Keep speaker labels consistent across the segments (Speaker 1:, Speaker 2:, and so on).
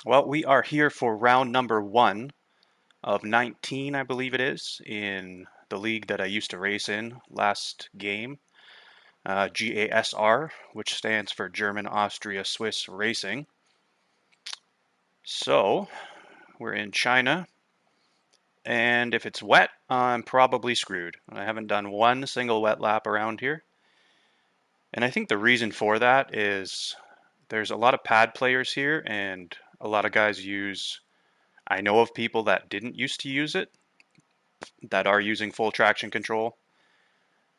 Speaker 1: Well, we are here for round number 1 of 19, I believe it is, in the league that I used to race in last game, GASR, which stands for German Austria Swiss Racing. So, we're in China, and if it's wet, I'm probably screwed. I haven't done one single wet lap around here. And I think the reason for that is there's a lot of pad players here, and a lot of guys use. I know of people that didn't used to use it that are using full traction control,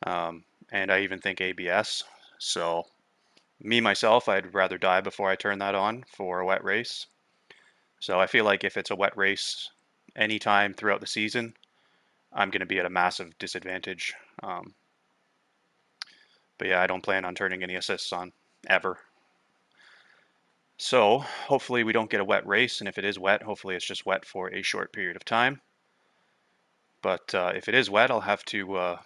Speaker 1: and I even think ABS. So, me myself, I'd rather die before I turn that on for a wet race. So, I feel like if it's a wet race anytime throughout the season, I'm going to be at a massive disadvantage. But yeah, I don't plan on turning any assists on ever. So, hopefully, we don't get a wet race, and if it is wet, hopefully, it's just wet for a short period of time. But if it is wet, I'll have to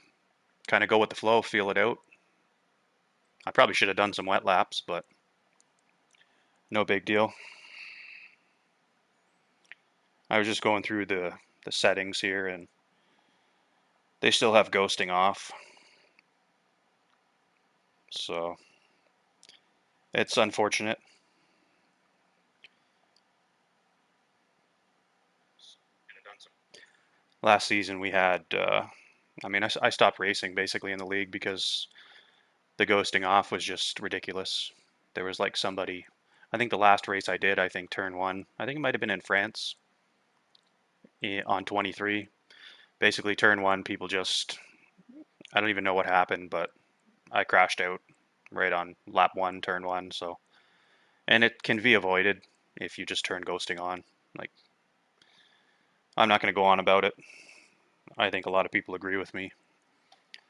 Speaker 1: kind of go with the flow, feel it out. I probably should have done some wet laps, but no big deal. I was just going through the settings here, and they still have ghosting off. So it's unfortunate. Last season we had, I stopped racing basically in the league because the ghosting off was just ridiculous. There was like somebody, I think the last race I did, I think turn one, I think it might have been in France on 23. Basically, turn one, people just, I don't even know what happened, but I crashed out right on lap one, turn one. So, and it can be avoided if you just turn ghosting on. Like, I'm not going to go on about it. I think a lot of people agree with me.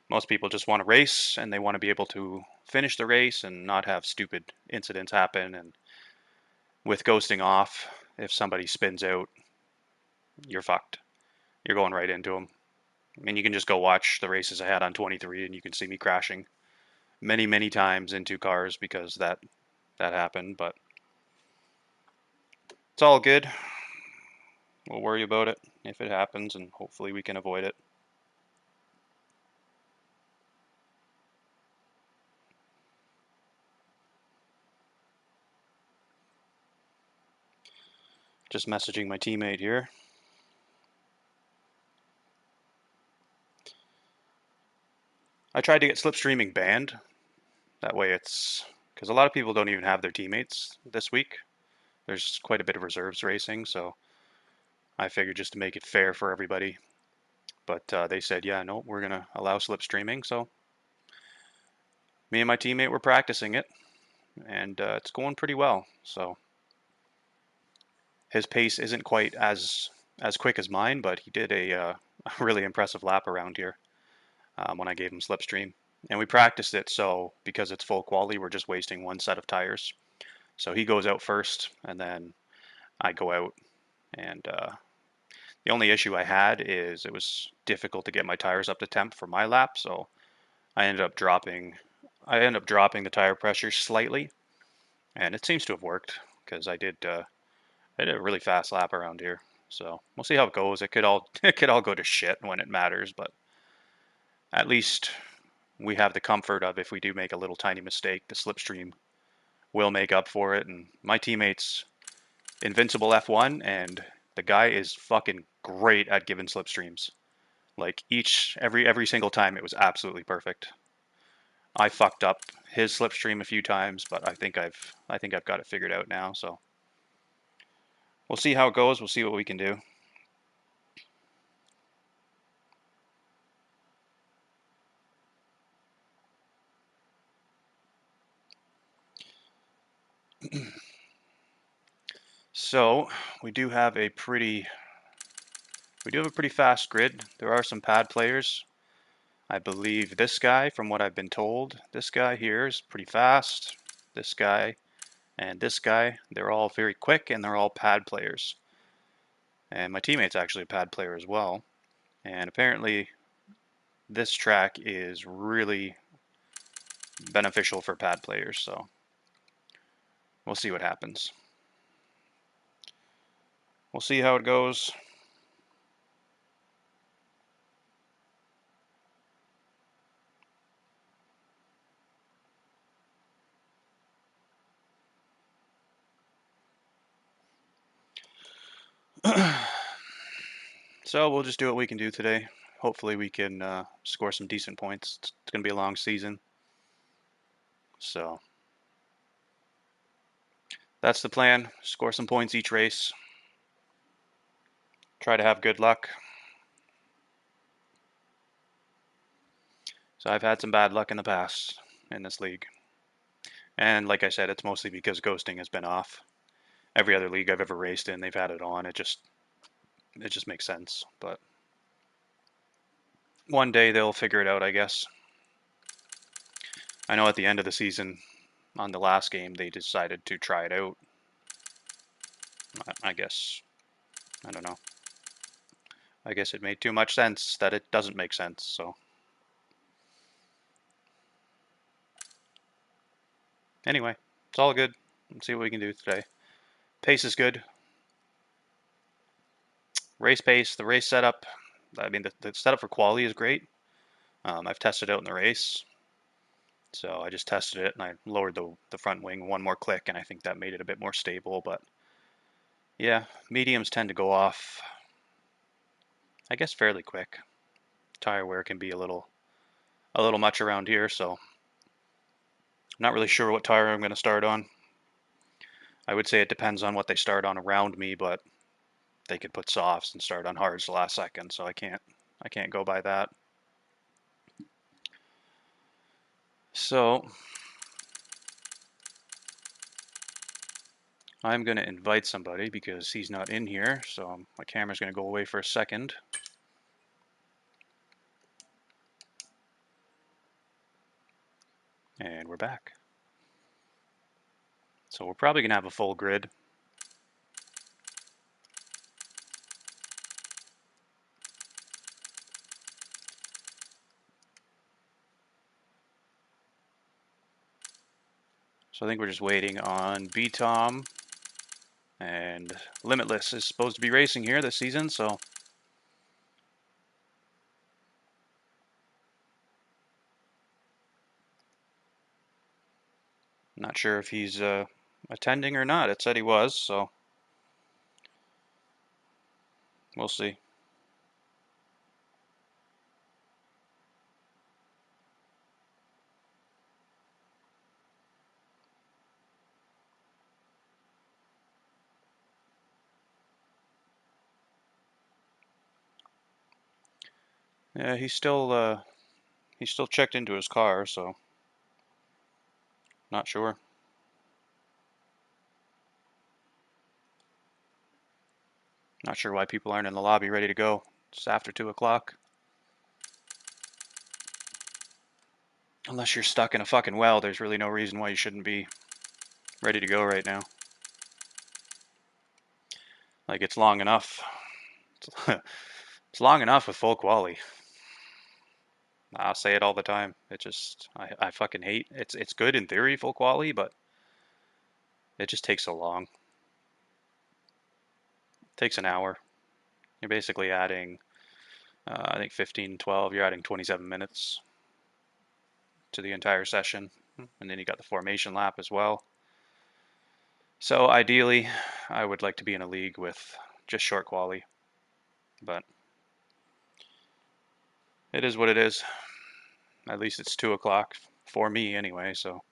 Speaker 1: Most people just want to race and they want to be able to finish the race and not have stupid incidents happen. And with ghosting off, if somebody spins out, you're fucked. You're going right into them. I mean, you can just go watch the races I had on 23 and you can see me crashing many, many times into cars because that happened. But it's all good. We'll worry about it if it happens and hopefully we can avoid it. Just messaging my teammate here. I tried to get slipstreaming banned. That way it's because a lot of people don't even have their teammates this week. There's quite a bit of reserves racing, so I figured just to make it fair for everybody. But they said, yeah, no, we're going to allow slipstreaming. So me and my teammate were practicing it, and it's going pretty well. So his pace isn't quite as quick as mine, but he did a really impressive lap around here when I gave him slipstream. And we practiced it, so because it's full quality, we're just wasting one set of tires. So he goes out first, and then I go out. And the only issue I had is it was difficult to get my tires up to temp for my lap, so I ended up dropping. I ended up dropping the tire pressure slightly, and it seems to have worked because I did a really fast lap around here. So we'll see how it goes. It could all it could all go to shit when it matters, but at least we have the comfort of if we do make a little tiny mistake, the slipstream will make up for it. And my teammate's invincible F1, and the guy is fucking great at giving slipstreams. Like every single time, it was absolutely perfect. I fucked up his slipstream a few times, but I think I've got it figured out now. So we'll see how it goes. We'll see what we can do. So we do have a pretty fast grid. There are some pad players. I believe this guy, from what I've been told, this guy here is pretty fast. This guy and this guy, they're all very quick and they're all pad players. And my teammate's actually a pad player as well. And apparently this track is really beneficial for pad players, so we'll see what happens. we'll see how it goes. So we'll just do what we can do today. Hopefully we can score some decent points. It's going to be a long season. So that's the plan. Score some points each race. Try to have good luck. So I've had some bad luck in the past in this league. And like I said, it's mostly because ghosting has been off. Every other league I've ever raced in, they've had it on. It just makes sense. But one day they'll figure it out, I guess. I know at the end of the season, on the last game, they decided to try it out. I guess, I don't know. I guess it made too much sense that it doesn't make sense, so. Anyway, it's all good. Let's see what we can do today. Pace is good. Race pace, the race setup. I mean, the setup for quali is great. I've tested it out in the race. So I just tested it and I lowered the front wing one more click and I think that made it a bit more stable. But yeah, mediums tend to go off, I guess, fairly quick. Tire wear can be a little much around here, so I'm not really sure what tire I'm going to start on. I would say it depends on what they start on around me, but they could put softs and start on hards the last second, so I can't go by that. So I'm going to invite somebody because he's not in here, so my camera's going to go away for a second. And we're back. So we're probably going to have a full grid. So I think we're just waiting on B-Tom, and Limitless is supposed to be racing here this season, so not sure if he's attending or not. It said he was, so we'll see. Yeah, he's still checked into his car, so not sure. Not sure why people aren't in the lobby ready to go. It's after 2 o'clock. Unless you're stuck in a fucking well, there's really no reason why you shouldn't be ready to go right now. Like, it's long enough. It's long enough with full quali. I'll say it all the time. It just, I fucking hate. It's good in theory, full quali, but it just takes so long. It takes an hour. You're basically adding, I think 15, 12, you're adding 27 minutes to the entire session. And then you got the formation lap as well. So ideally, I would like to be in a league with just short quali. But it is what it is. At least it's 2 o'clock for me anyway, so.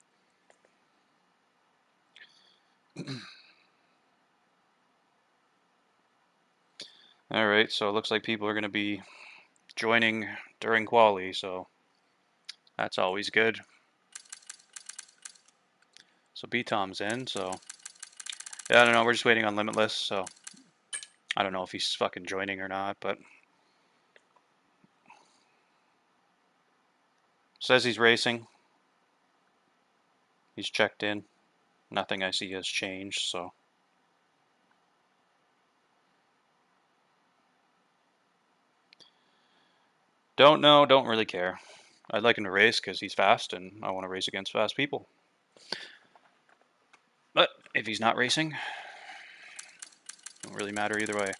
Speaker 1: All right, so it looks like people are going to be joining during quali, so that's always good. So B-Tom's in, so yeah, I don't know, we're just waiting on Limitless, so I don't know if he's fucking joining or not, but says he's racing. He's checked in. Nothing I see has changed, so don't know, don't really care. I'd like him to race because he's fast and I want to race against fast people. But if he's not racing, Don't really matter either way.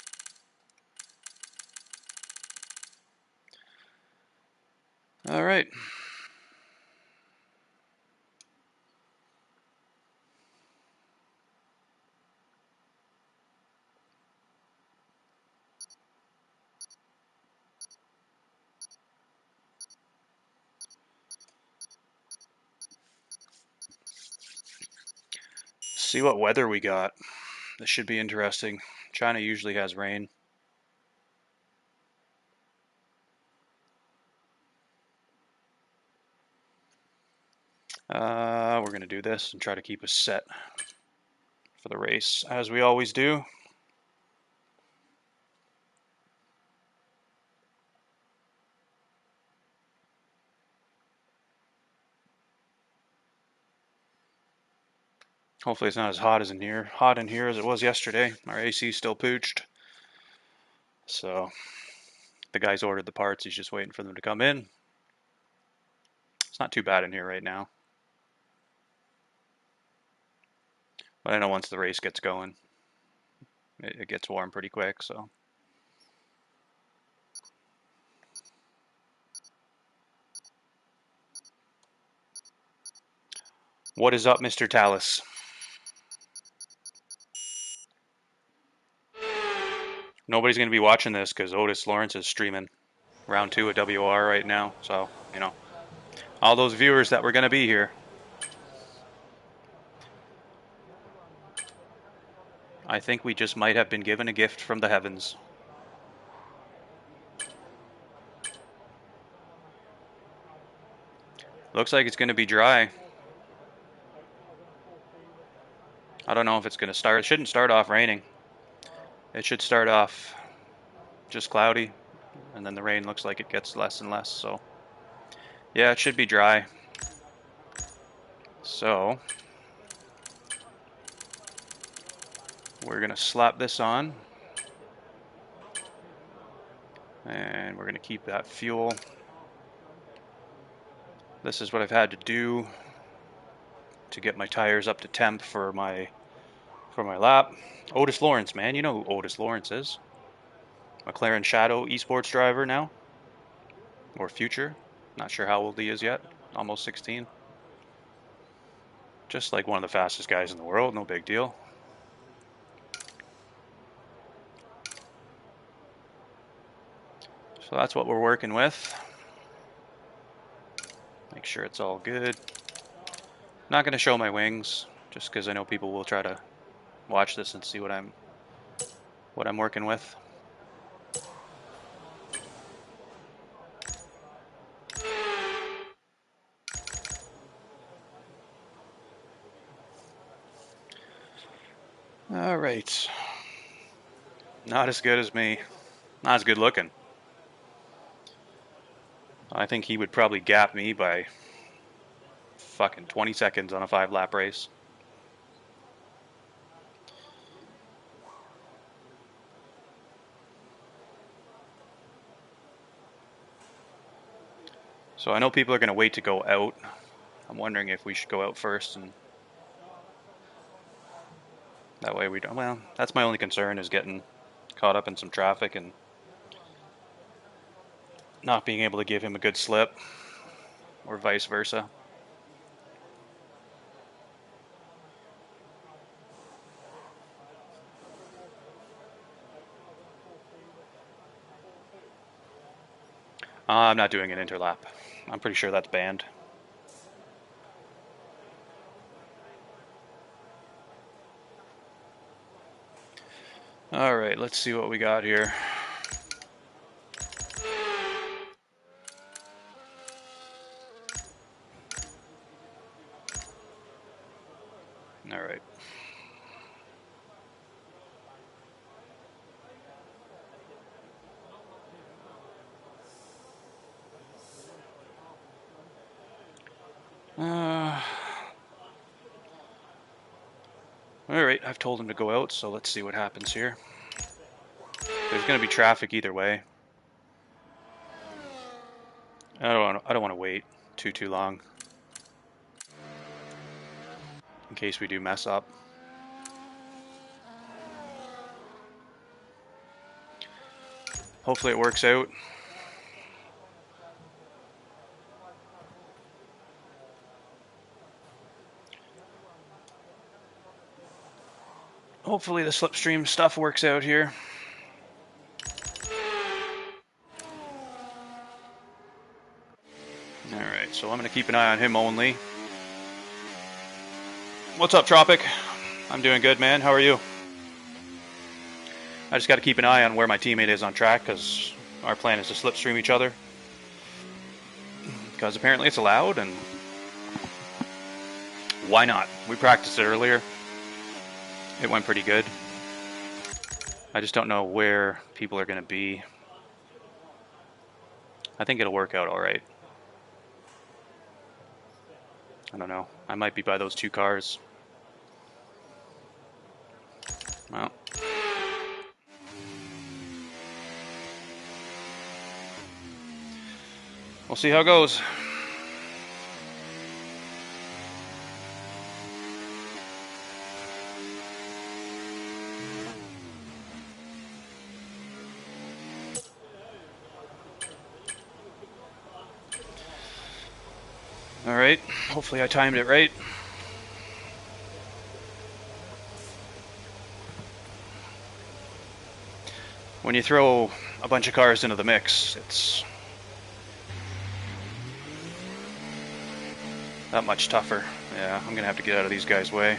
Speaker 1: All right. See what weather we got. This should be interesting. China usually has rain. We're going to do this and try to keep us set for the race, as we always do. Hopefully it's not as hot in here as it was yesterday. Our AC still pooched. So the guy's ordered the parts. He's just waiting for them to come in. It's not too bad in here right now. But I know once the race gets going, it gets warm pretty quick, so. What is up, Mr. Tallis? Nobody's going to be watching this because Otis Lawrence is streaming round 2 at WR right now. So, you know, all those viewers that were going to be here. I think we just might have been given a gift from the heavens. Looks like it's going to be dry. I don't know if it's going to start. It shouldn't start off raining. It should start off just cloudy, and then the rain looks like it gets less and less. So, yeah, it should be dry. So, we're going to slap this on. And we're going to keep that fuel. This is what I've had to do to get my tires up to temp for my lap. Otis Lawrence, man, you know who Otis Lawrence is. McLaren Shadow esports driver now, or future. Not sure how old he is yet. Almost 16. Just like one of the fastest guys in the world, no big deal. So that's what we're working with. Make sure it's all good. Not going to show my wings, just because I know people will try to watch this and see what I'm working with. All right. Not as good as me. Not as good looking. I think he would probably gap me by fucking 20 seconds on a 5-lap race. So I know people are going to wait to go out. I'm wondering if we should go out first, and that way we don't. Well, that's my only concern, is getting caught up in some traffic and not being able to give him a good slip, or vice versa. I'm not doing an interlap. I'm pretty sure that's banned. All right, let's see what we got here. All right. All right, I've told him to go out, so let's see what happens here. There's going to be traffic either way. I don't want to wait too long in case we do mess up. Hopefully it works out. Hopefully the slipstream stuff works out here. Alright, so I'm going to keep an eye on him only. What's up, Tropic? I'm doing good, man. How are you? I just got to keep an eye on where my teammate is on track, because our plan is to slipstream each other. Because apparently it's allowed, and why not? We practiced it earlier. It went pretty good. I just don't know where people are going to be. I think it'll work out all right. I don't know. I might be by those 2 cars. Well. We'll see how it goes. Alright, hopefully I timed it right. When you throw a bunch of cars into the mix, it's that much tougher. Yeah, I'm gonna have to get out of these guys' way.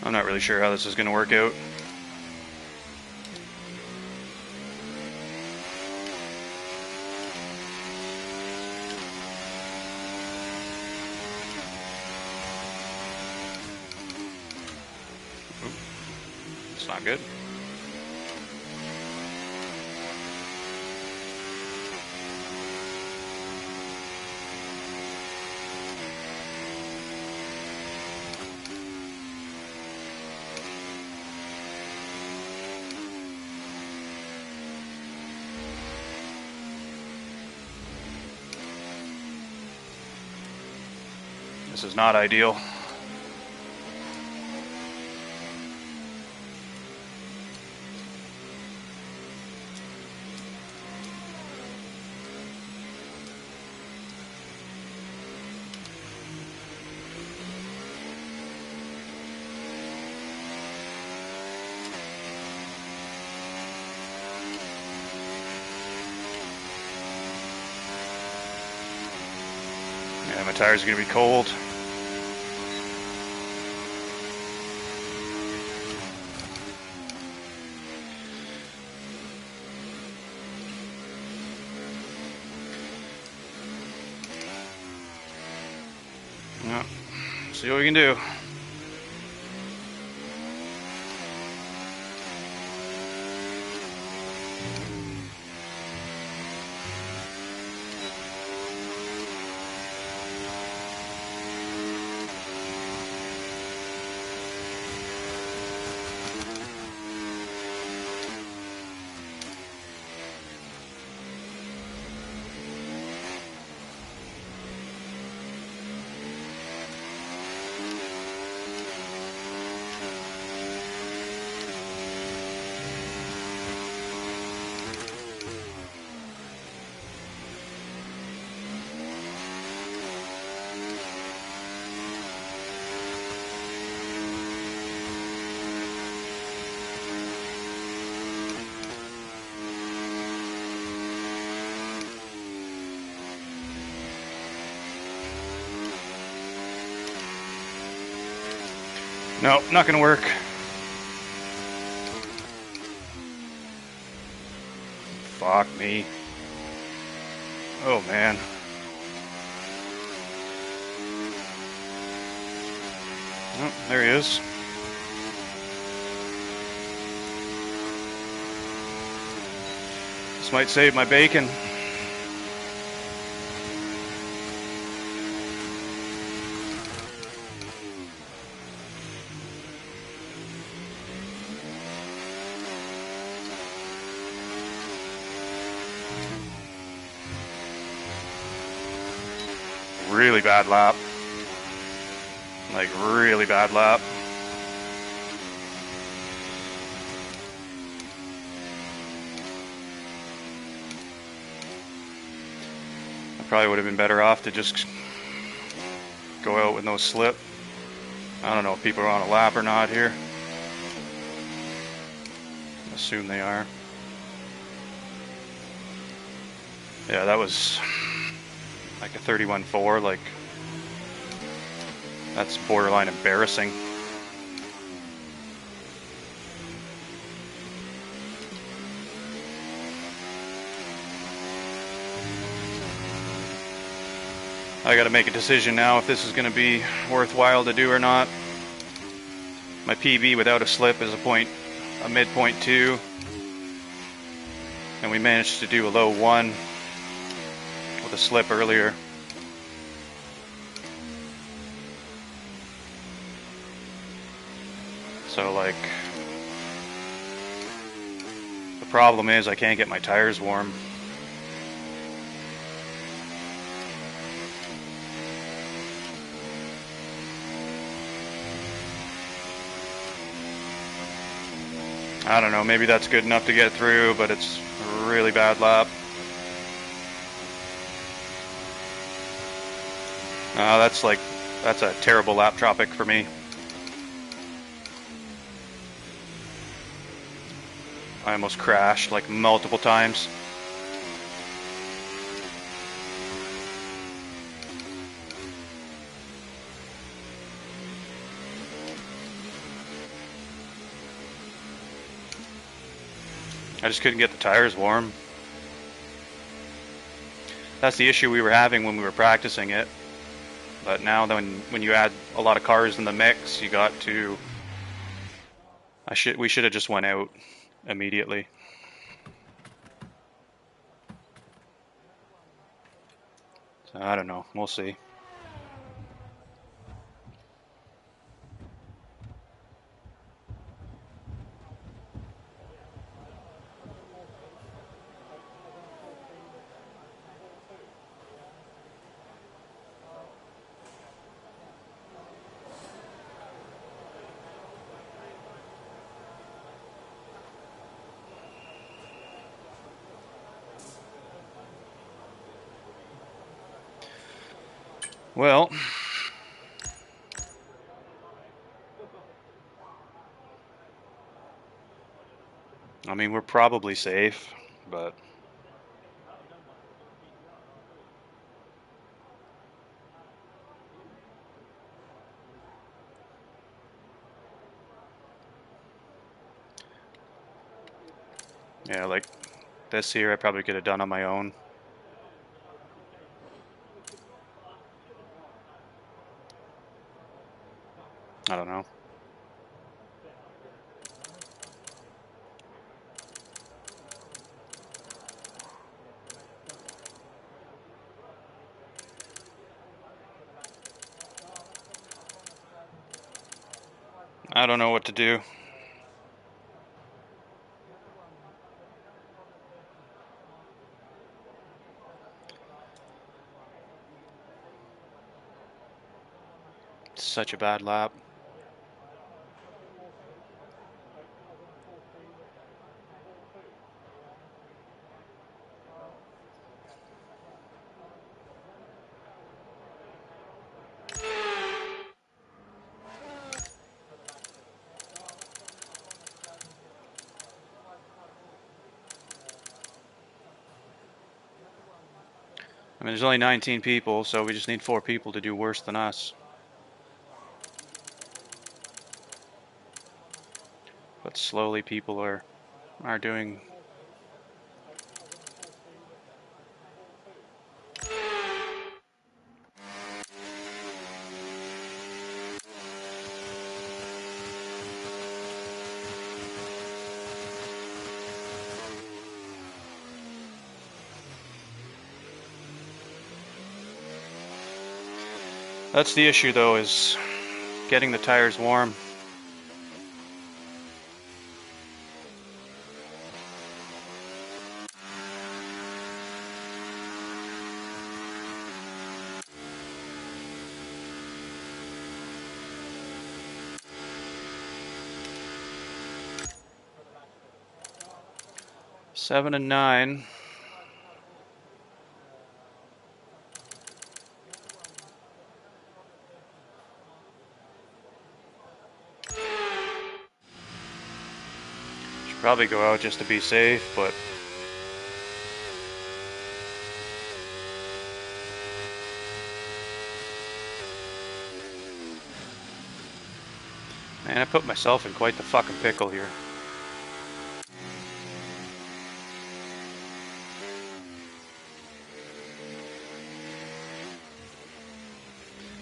Speaker 1: I'm not really sure how this is gonna work out. It's not good. This is not ideal. Yeah, my tires are gonna be cold. Yeah, see what we can do. No, not gonna work. Fuck me. Oh man. Oh, there he is. This might save my bacon. really bad lap. Like, really bad lap. I probably would have been better off to just go out with no slip. I don't know if people are on a lap or not here. Assume they are. Yeah, that was like a 31.4. Like, that's borderline embarrassing. I gotta make a decision now if this is gonna be worthwhile to do or not. My PB without a slip is a midpoint 2. And we managed to do a low 1 with a slip earlier. So, like, the problem is I can't get my tires warm. I don't know, maybe that's good enough to get through, but it's a really bad lap. That's a terrible lap tropic for me. I almost crashed like multiple times. I just couldn't get the tires warm. That's the issue we were having when we were practicing it. But now when you add a lot of cars in the mix, you got to... we should have just went out immediately. So I don't know. We'll see. Well, I mean, we're probably safe, but yeah, like this here I probably could have done on my own. I don't know. I don't know what to do. It's such a bad lap. I mean, there's only 19 people, so we just need 4 people to do worse than us. But slowly people are doing... That's the issue, though, is getting the tires warm. 7 and 9. Should probably go out just to be safe, but man, I put myself in quite the fucking pickle here.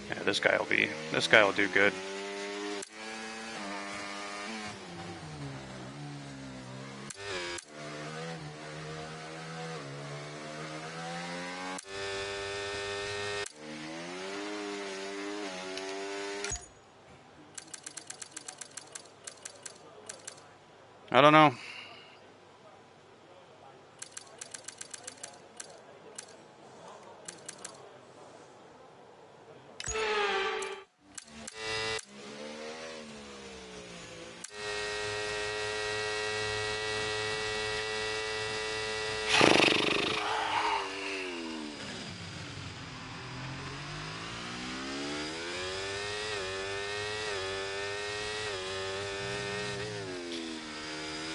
Speaker 1: Yeah, this guy will do good. I don't know.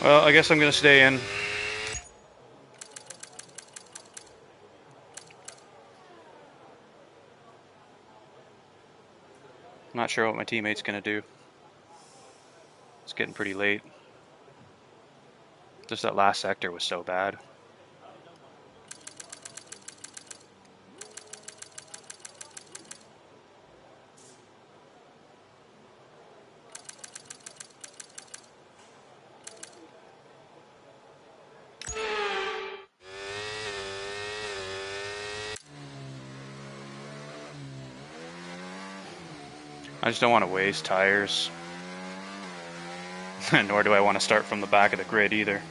Speaker 1: Well, I guess I'm gonna stay in. I'm not sure what my teammate's gonna do. It's getting pretty late. Just that last sector was so bad. I just don't want to waste tires. Nor do I want to start from the back of the grid either.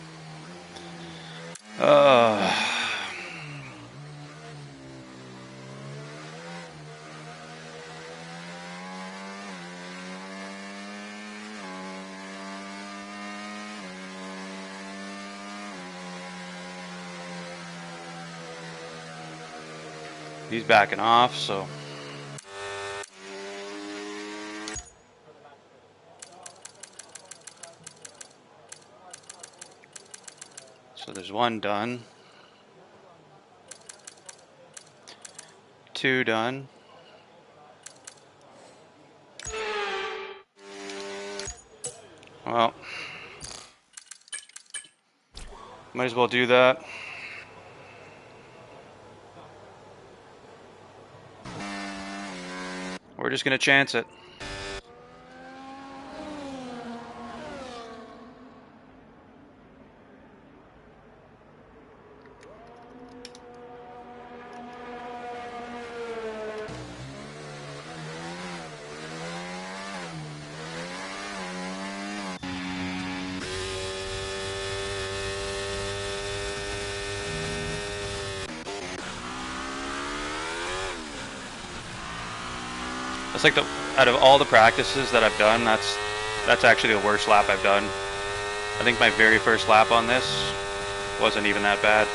Speaker 1: He's backing off, so there's one done. 2 done. Well, might as well do that. We're just gonna chance it. That's like out of all the practices that I've done, that's actually the worst lap I've done. I think my very first lap on this wasn't even that bad.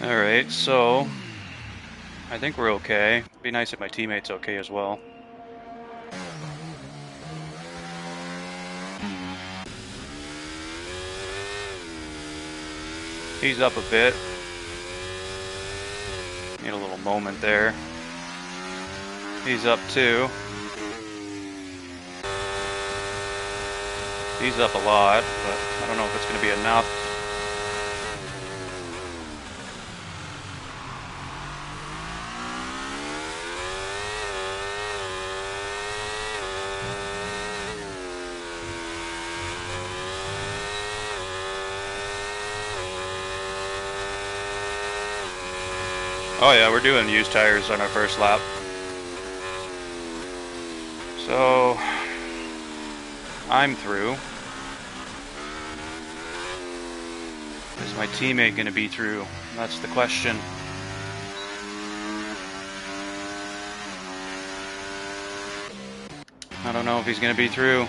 Speaker 1: Alright, so I think we're okay. It'd be nice if my teammate's okay as well. He's up a bit. Need a little moment there. He's up too. He's up a lot, but I don't know if it's going to be enough. Oh yeah, we're doing used tires on our first lap. So I'm through. Is my teammate going to be through? That's the question. I don't know if he's going to be through.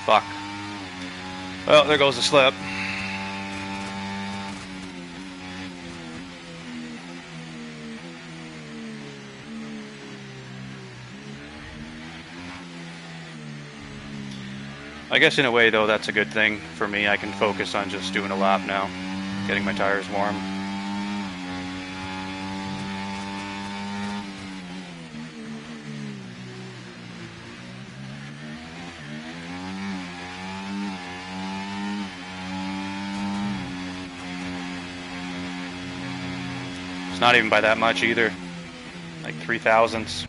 Speaker 1: Fuck. Well, there goes the slip. I guess in a way, though, that's a good thing for me. I can focus on just doing a lap now, getting my tires warm. It's not even by that much either, like 0.003.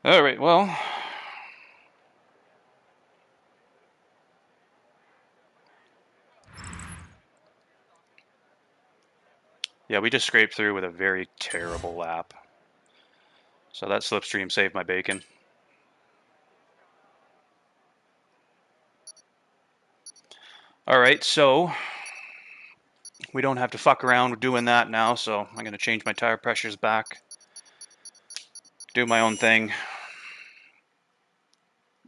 Speaker 1: All right, well, yeah, we just scraped through with a very terrible lap. So that slipstream saved my bacon. All right, so we don't have to fuck around with doing that now, so I'm going to change my tire pressures back, do my own thing.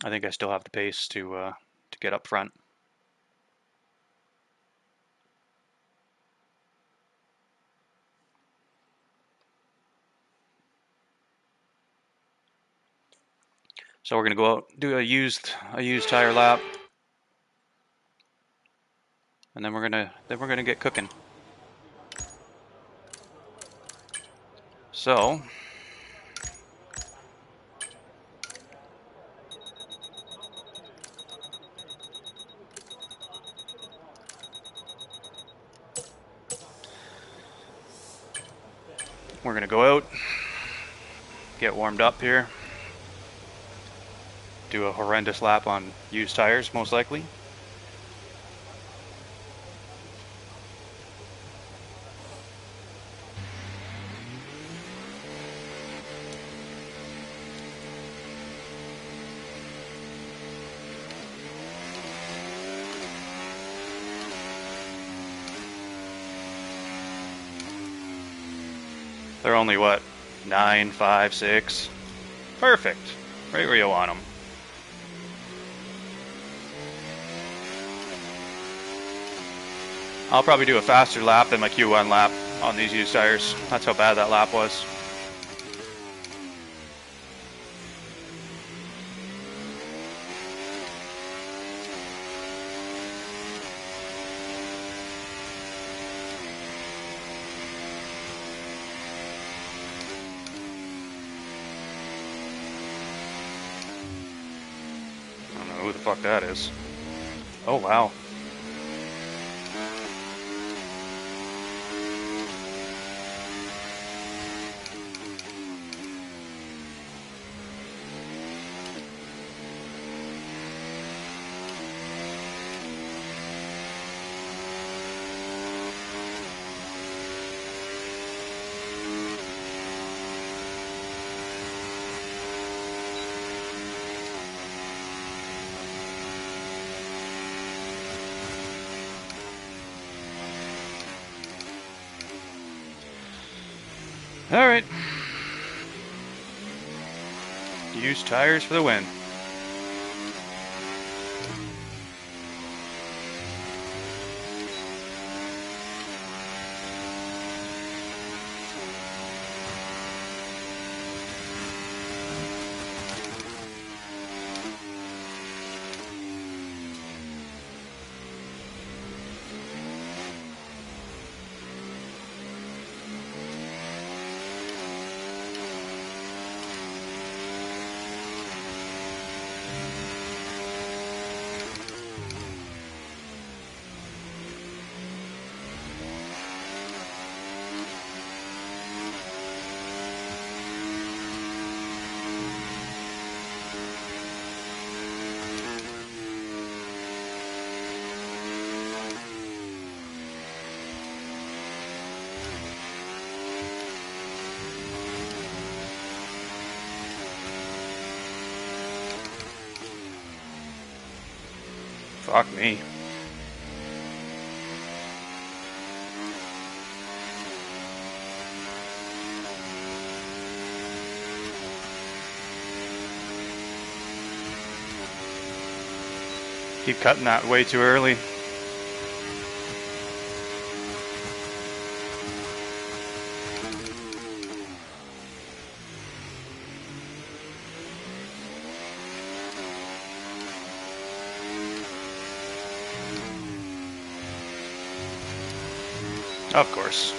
Speaker 1: I think I still have the pace to get up front. So we're going to go out, do a used tire lap, and then we're going to get cooking. So we're going to go out, get warmed up here, do a horrendous lap on used tires, most likely. They're only, what, 9, 5, 6? Perfect. Right where you want them. I'll probably do a faster lap than my Q1 lap on these used tires. That's how bad that lap was. I don't know who the fuck that is. Oh, wow. All right. Used tires for the win. Fuck me. Keep cutting that way too early. Of course.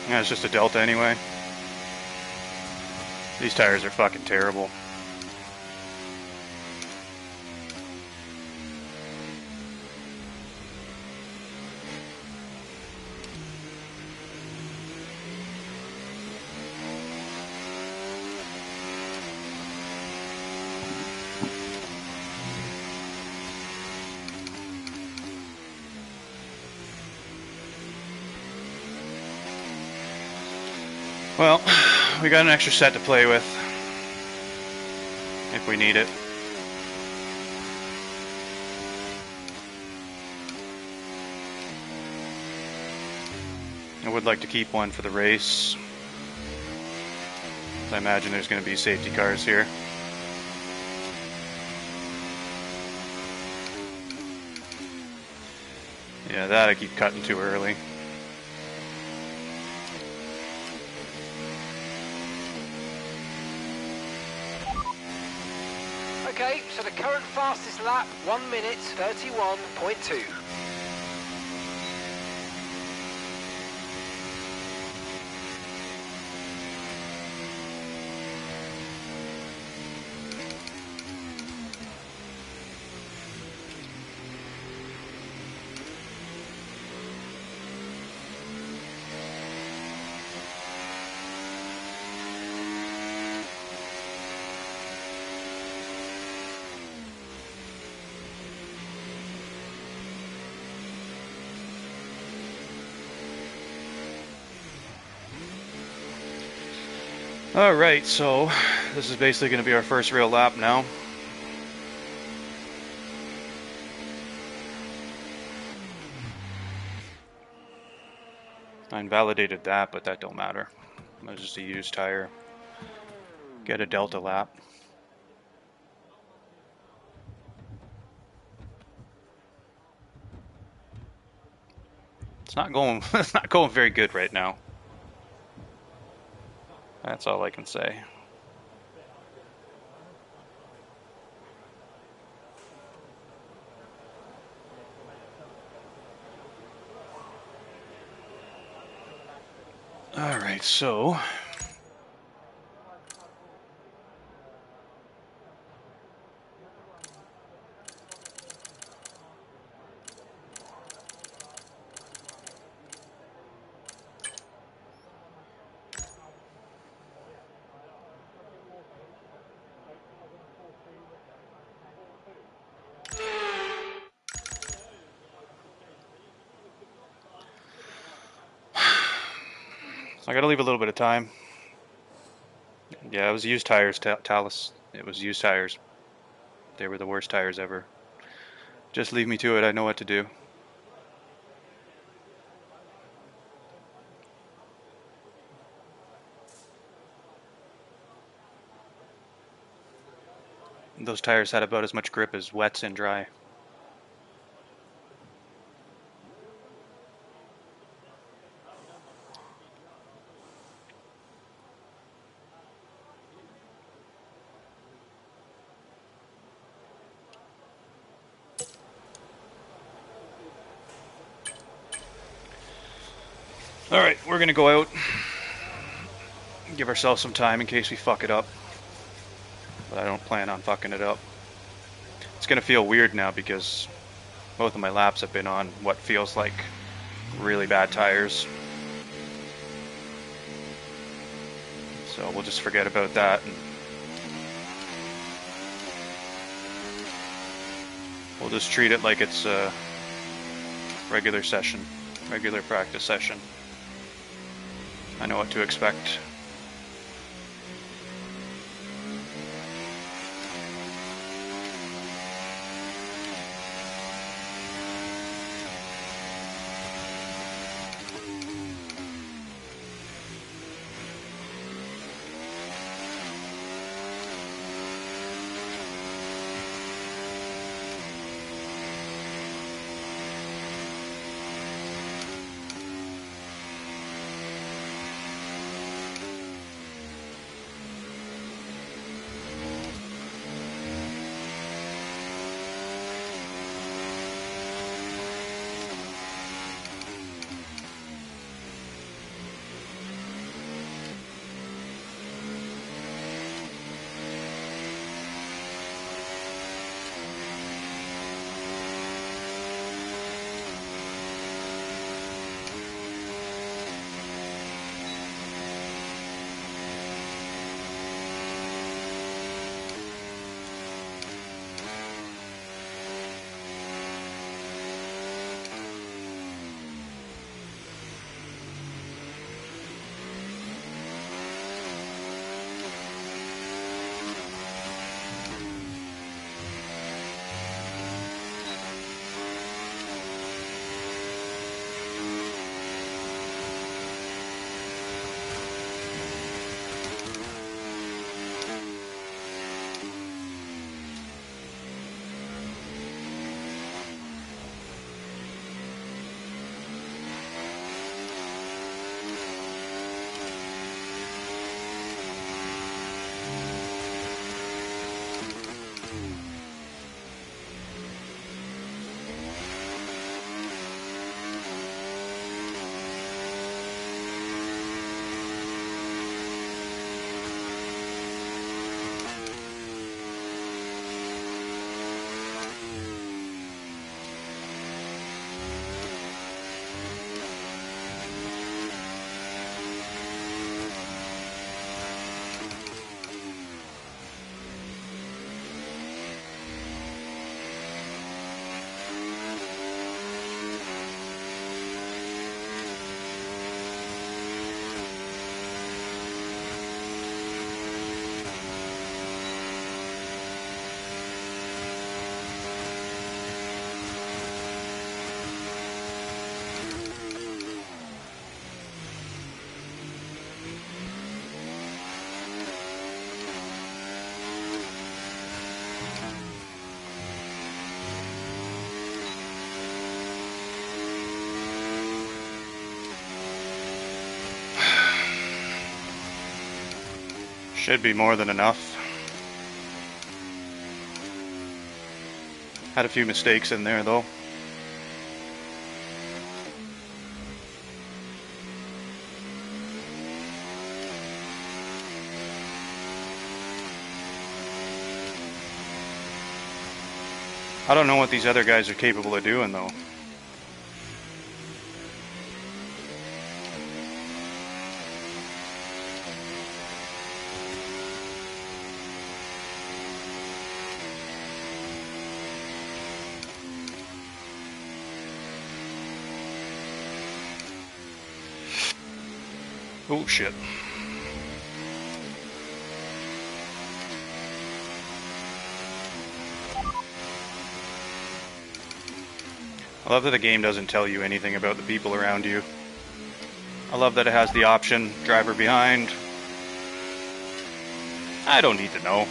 Speaker 1: Yeah, it's just a Delta anyway. These tires are fucking terrible. Well, we got an extra set to play with if we need it. I would like to keep one for the race. I imagine there's going to be safety cars here. Yeah, that I keep cutting too early.
Speaker 2: Okay, so the current fastest lap, 1 minute 31.2.
Speaker 1: Alright, so this is basically going to be our first real lap now. I invalidated that, but that don't matter. It was just a used tire. Get a Delta lap. It's not going it's not going very good right now. That's all I can say. Alright, so I gotta leave a little bit of time. Yeah, it was used tires, Talus. It was used tires. They were the worst tires ever. Just leave me to it, I know what to do. Those tires had about as much grip as wets and dry. Alright, we're gonna go out. Give ourselves some time in case we fuck it up. But I don't plan on fucking it up. It's gonna feel weird now because both of my laps have been on what feels like really bad tires. So we'll just forget about that and we'll just treat it like it's a regular session, regular practice session. I know what to expect. Should be more than enough. Had a few mistakes in there though. I don't know what these other guys are capable of doing though. Oh shit. I love that the game doesn't tell you anything about the people around you. I love that it has the option, driver behind. I don't need to know.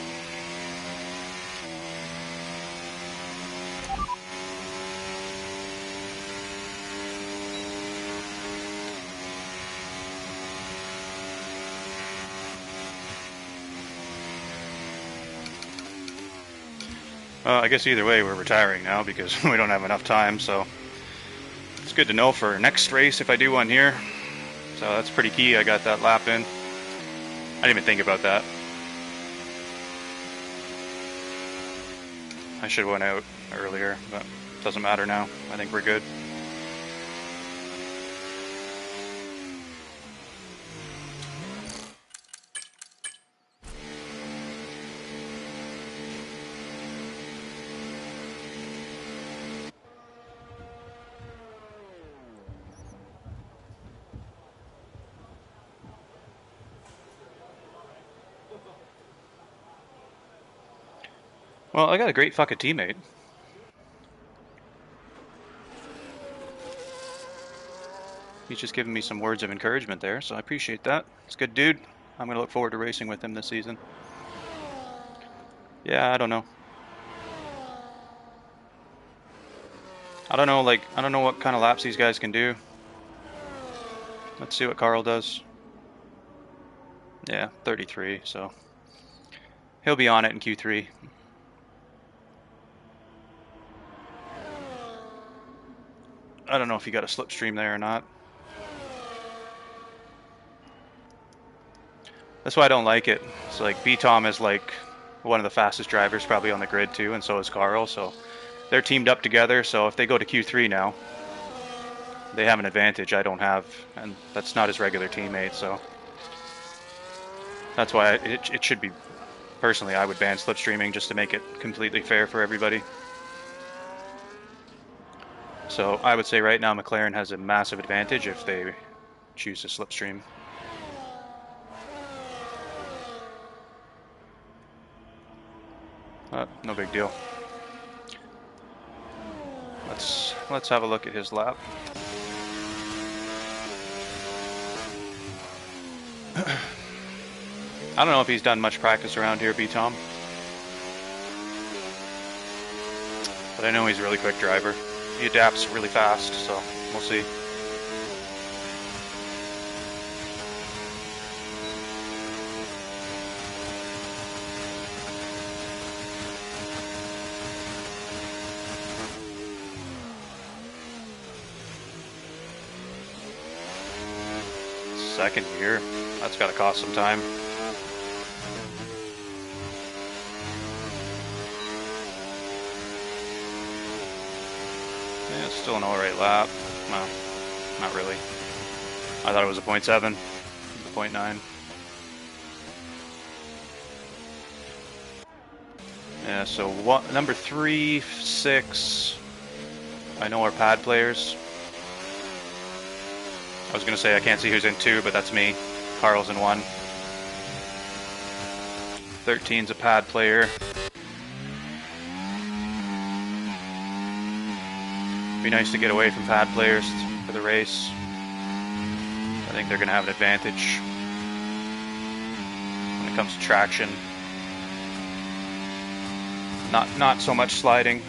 Speaker 1: I guess either way we're retiring now because we don't have enough time, so it's good to know for next race if I do one here. So that's pretty key, I got that lap in. I didn't even think about that. I should have went out earlier, but it doesn't matter now. I think we're good. Well, I got a great fucking teammate. He's just giving me some words of encouragement there, so I appreciate that. It's a good dude. I'm going to look forward to racing with him this season. Yeah, I don't know. I don't know what kind of laps these guys can do. Let's see what Carl does. Yeah, 33, so he'll be on it in Q3. I don't know if he got a slipstream there or not. That's why I don't like it. It's like B-Tom is like one of the fastest drivers probably on the grid too, and so is Carl, so they're teamed up together, so if they go to Q3 now, they have an advantage I don't have, and that's not his regular teammate, so that's why it should be, personally, I would ban slipstreaming just to make it completely fair for everybody. So I would say right now McLaren has a massive advantage if they choose to slipstream. No big deal. Let's have a look at his lap. I don't know if he's done much practice around here, B-Tom. But I know he's a really quick driver. He adapts really fast, so we'll see. Second year. That's gotta cost some time. Yeah, still an alright lap. No, not really. I thought it was a 0.7, 0.9. Yeah, so number 3, 6, I know our pad players. I was going to say I can't see who's in 2, but that's me. Carl's in 1. 13's a pad player. Be nice to get away from pad players for the race. I think they're going to have an advantage when it comes to traction. Not so much sliding.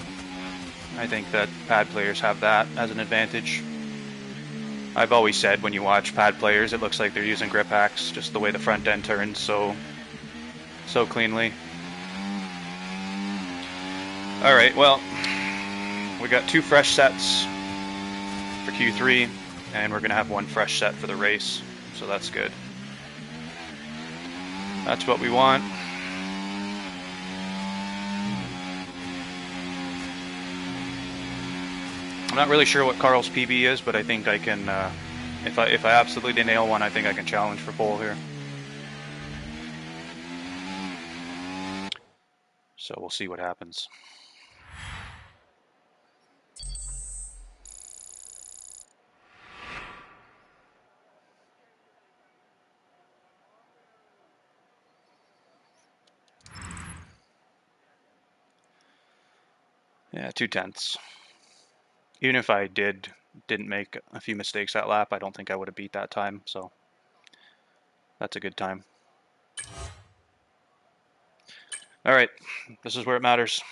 Speaker 1: I think that pad players have that as an advantage. I've always said when you watch pad players, it looks like they're using grip hacks, just the way the front end turns, so so cleanly. Alright, well, we got 2 fresh sets for Q3, and we're going to have 1 fresh set for the race, so that's good. That's what we want. I'm not really sure what Carl's PB is, but I think I can, if I absolutely nail one, I think I can challenge for pole here. So we'll see what happens. Yeah, 2/10. Even if I didn't make a few mistakes that lap, I don't think I would have beat that time, so that's a good time. Alright, this is where it matters.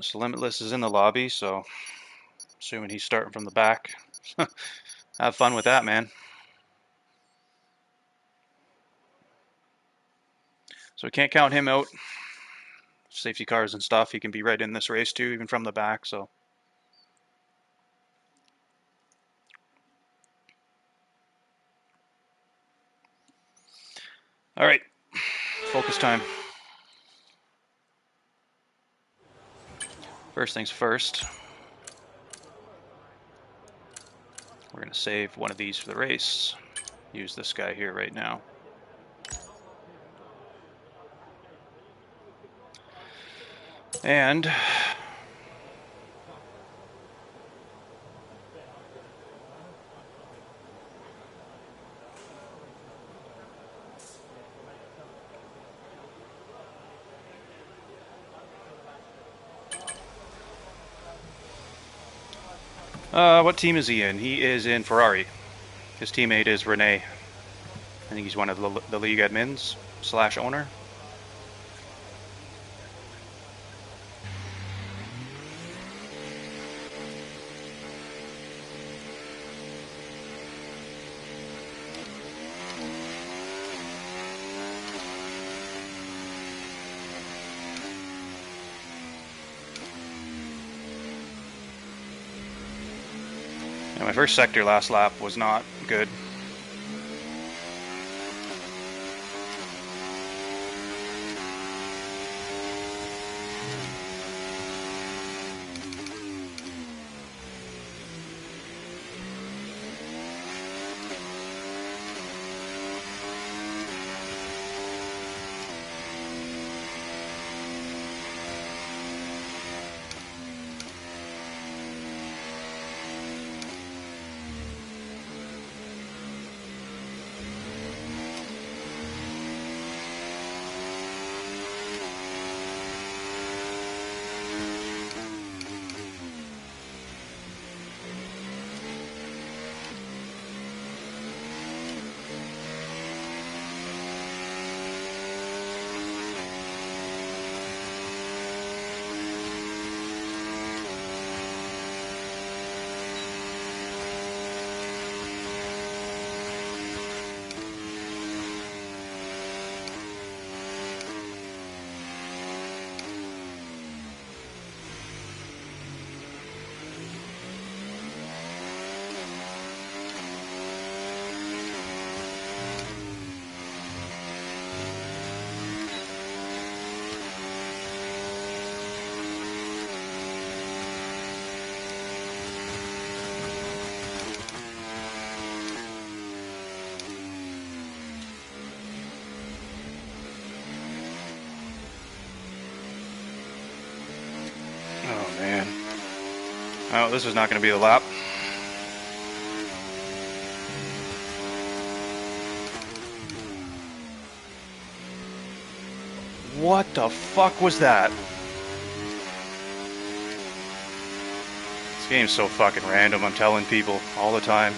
Speaker 1: So Limitless is in the lobby, so assuming he's starting from the back. Have fun with that, man. So we can't count him out. Safety cars and stuff, he can be right in this race too, even from the back, so. Alright, focus time. First things first. We're going to save one of these for the race. Use this guy here right now. And what team is he in? He is in Ferrari. His teammate is Rene. I think he's one of the league admins / owner. And my first sector last lap was not good. Oh man. Oh, this is not going to be the lap. What the fuck was that? This game's so fucking random, I'm telling people all the time.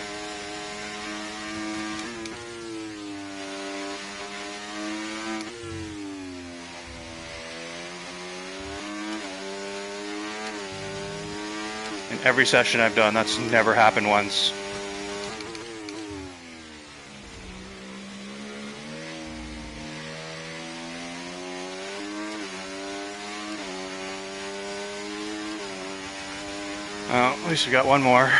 Speaker 1: And Every session I've done, that's never happened once. Well, at least we got one more.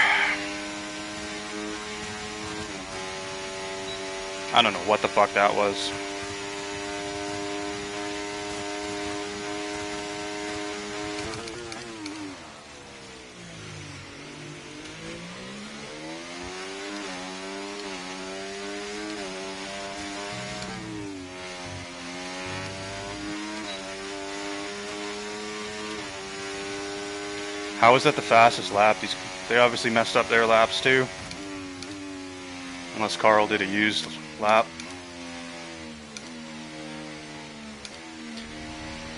Speaker 1: I don't know what the fuck that was. How is that the fastest lap? They obviously messed up their laps too. Unless Carl did a used lap.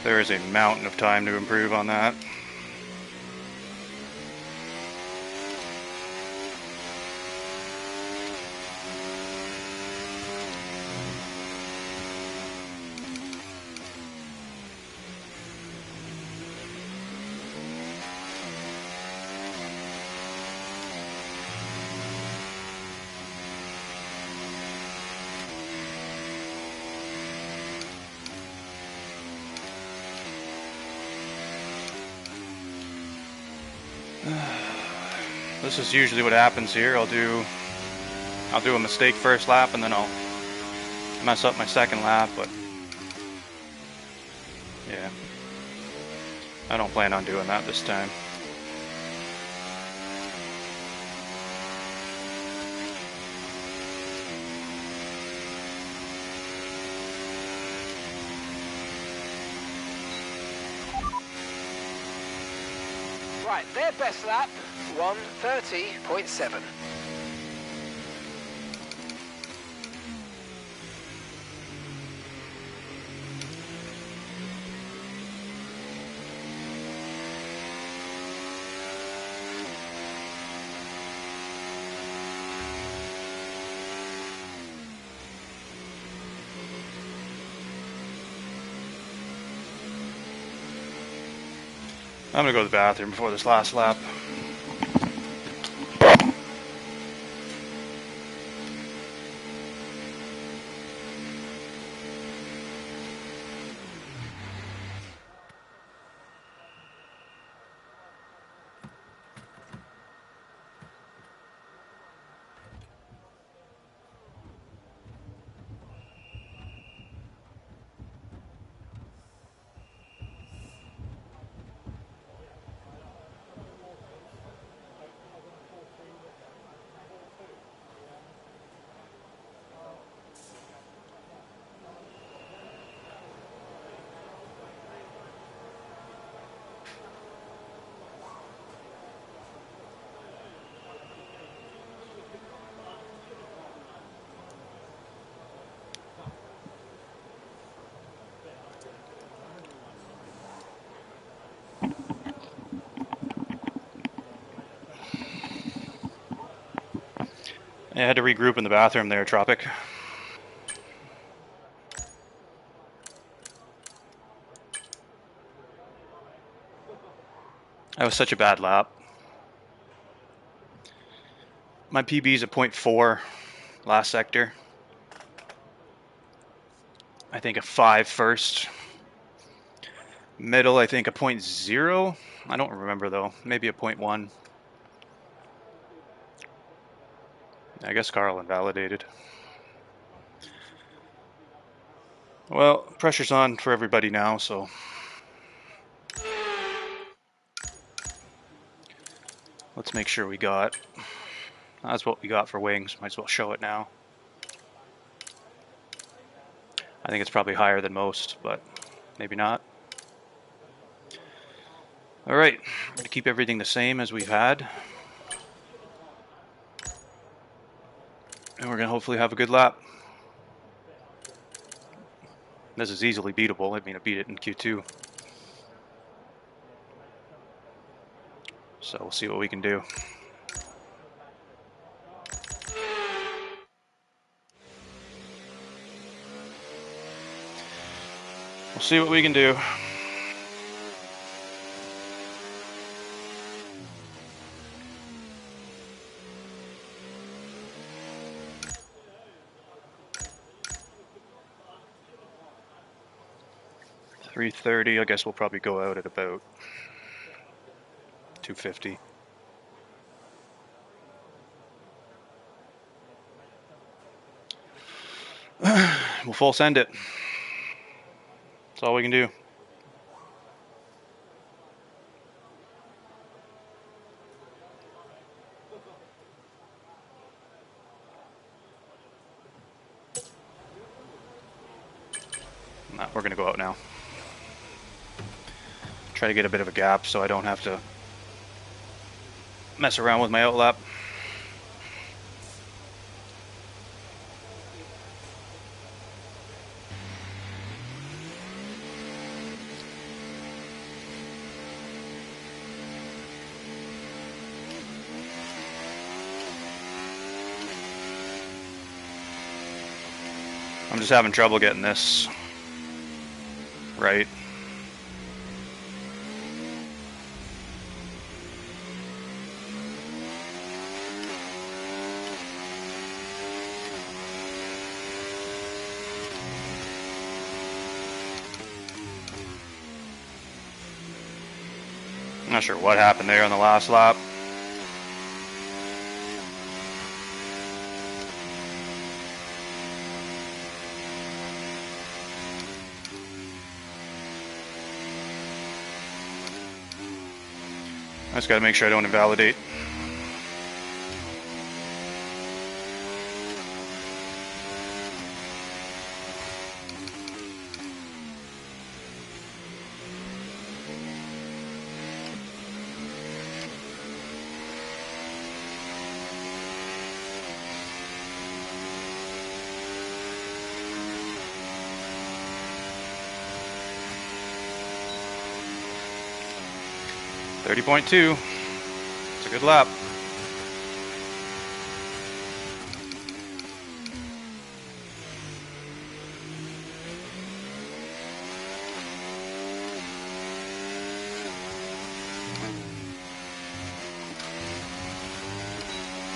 Speaker 1: There is a mountain of time to improve on that. This is usually what happens here. I'll do a mistake first lap and then I'll mess up my second lap, but yeah. I don't plan on doing that this time.
Speaker 2: Right, their best lap, 1:30.7.
Speaker 1: I'm gonna go to the bathroom before this last lap. I had to regroup in the bathroom there, Tropic. That was such a bad lap. My PB is a 0.4 last sector. I think a 5 first. Middle, I think a 0.0. I don't remember though. Maybe a 0.1. I guess Carl invalidated. Well, pressure's on for everybody now, so let's make sure we got. That's what we got for wings. Might as well show it now. I think it's probably higher than most, but maybe not. All right, we're gonna keep everything the same as we've had. And we're gonna hopefully have a good lap. This is easily beatable. I mean, I beat it in Q2. So we'll see what we can do. We'll see what we can do. 330. I guess we'll probably go out at about 250. We'll full send it. That's all we can do. Nah, we're gonna go out now. Try to get a bit of a gap so I don't have to mess around with my outlap. I'm just having trouble getting this right. I'm not sure what happened there on the last lap. I just gotta make sure I don't invalidate. .30.2. It's a good lap.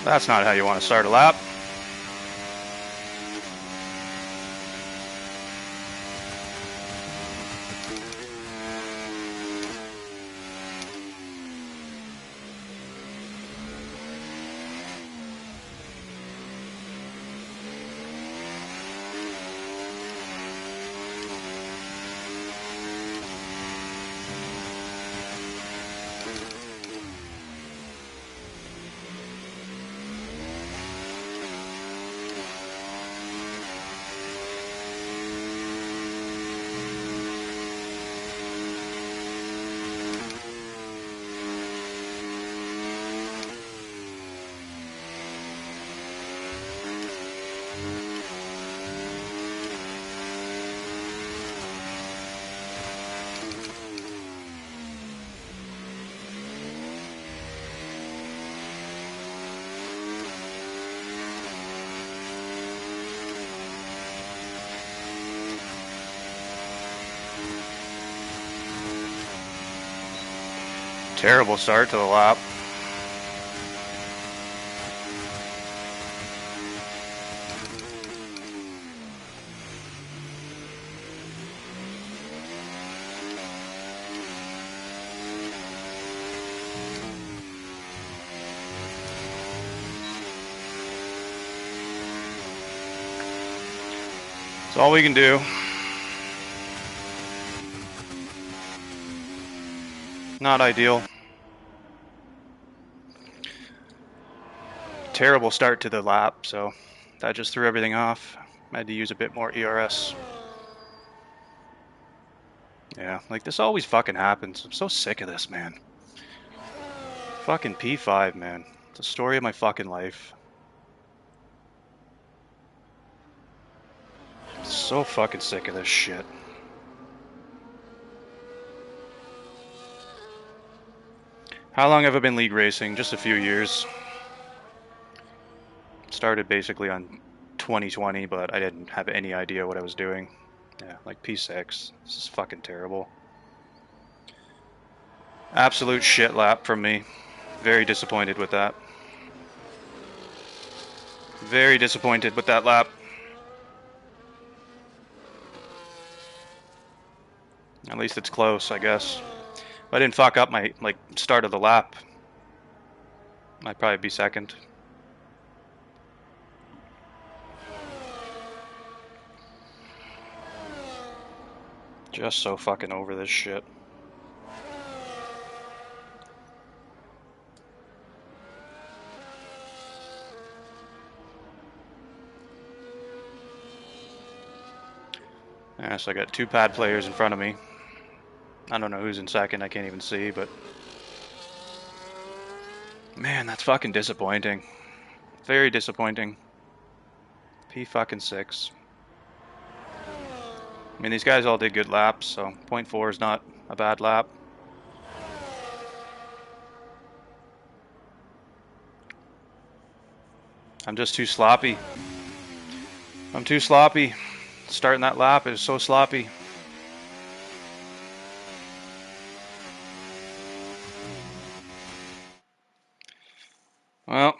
Speaker 1: That's not how you want to start a lap. Terrible start to the lap. That's all we can do. Not ideal. Terrible start to the lap, so that just threw everything off. I had to use a bit more ERS. Yeah, like this always fucking happens. I'm so sick of this, man. Fucking P5, man. It's the story of my fucking life. So fucking sick of this shit. How long have I been league racing? Just a few years. Started basically on 2020, but I didn't have any idea what I was doing. Yeah, like P6. This is fucking terrible. Absolute shit lap from me. Very disappointed with that. Very disappointed with that lap. At least it's close, I guess. If I didn't fuck up my start of the lap, I'd probably be second. Just so fucking over this shit. Yeah, so I got two pad players in front of me. I don't know who's in second, I can't even see, but man, that's fucking disappointing. Very disappointing. P fucking 6. I mean, these guys all did good laps, so .4 is not a bad lap. I'm just too sloppy. I'm too sloppy. Starting that lap is so sloppy. Well,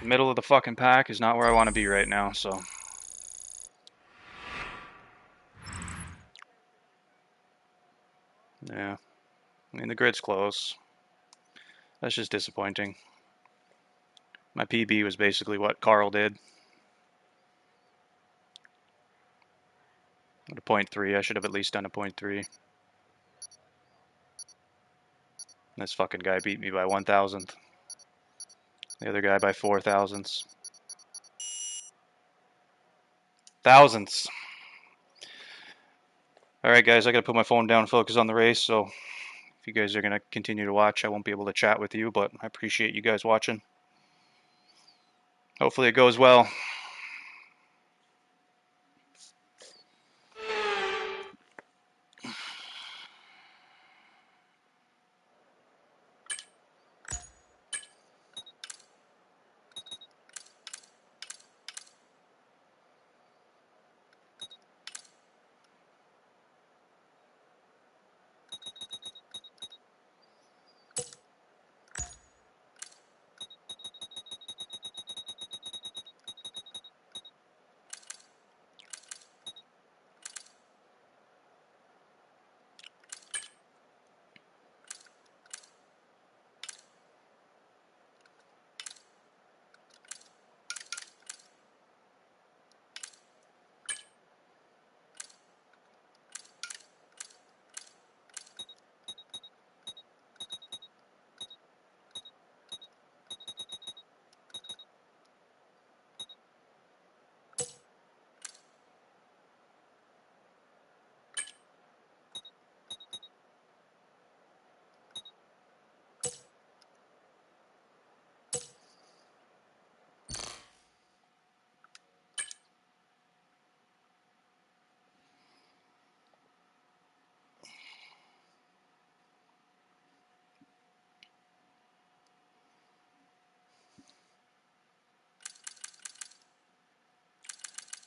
Speaker 1: middle of the fucking pack is not where I want to be right now, so. Yeah. I mean, the grid's close. That's just disappointing. My PB was basically what Carl did. At a .3, I should have at least done a .3. This fucking guy beat me by 1,000th. The other guy by 4 thousandths. Thousandths. Alright guys, I gotta put my phone down and focus on the race, so if you guys are gonna continue to watch, I won't be able to chat with you, but I appreciate you guys watching. Hopefully it goes well.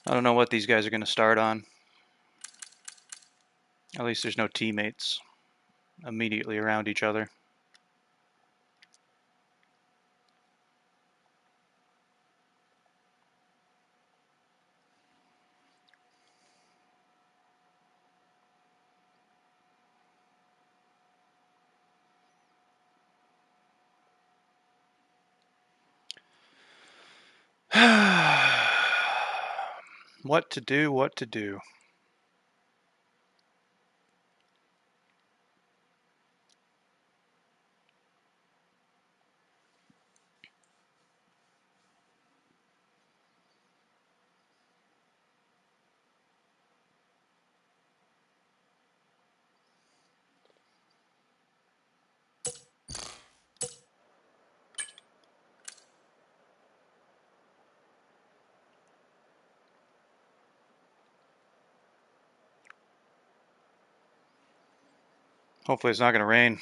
Speaker 1: I don't know what these guys are gonna start on. At least there's no teammates immediately around each other. What to do, what to do. Hopefully it's not gonna rain.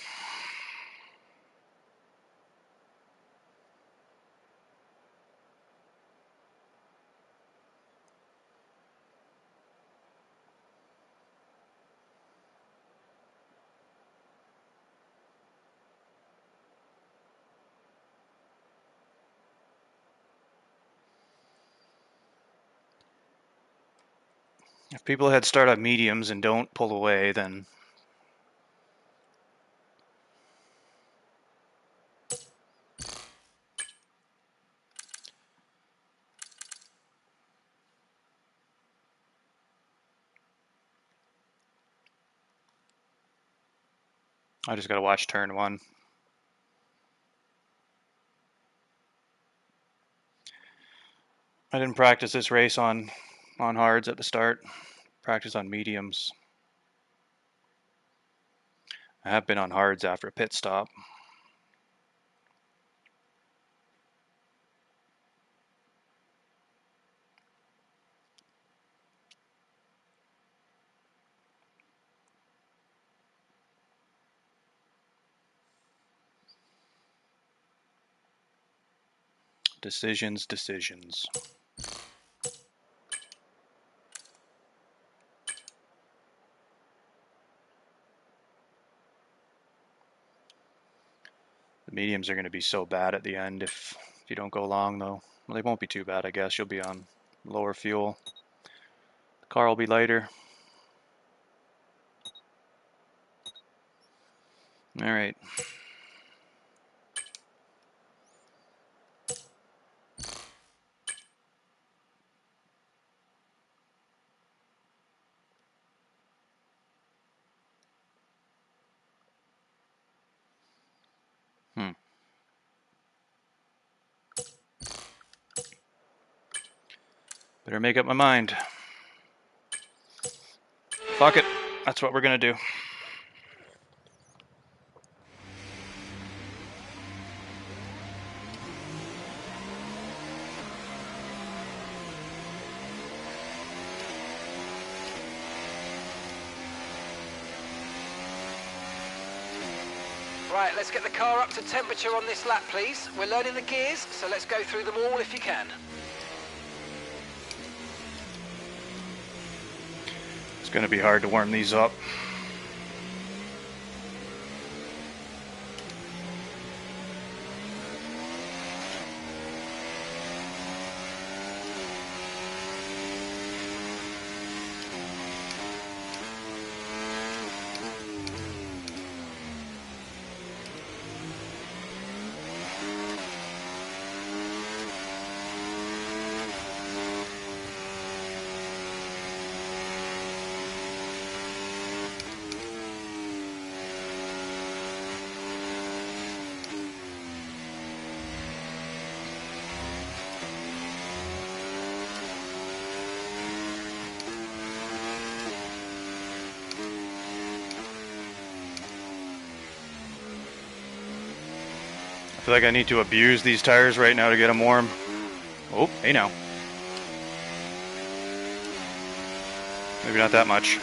Speaker 1: If people had start on mediums and don't pull away, then I just gotta watch turn 1. I didn't practice this race on hards at the start. Practice on mediums. I have been on hards after a pit stop. Decisions. The mediums are going to be so bad at the end if you don't go long, though. Well, they won't be too bad, I guess. You'll be on lower fuel. The car will be lighter. All right. Better make up my mind. Fuck it. That's what we're going to do.
Speaker 2: Right, let's get the car up to temperature on this lap, please. We're learning the gears, so let's go through them all if you can.
Speaker 1: It's going to be hard to warm these up. I feel like I need to abuse these tires right now to get them warm. Oh, hey now. Maybe not that much.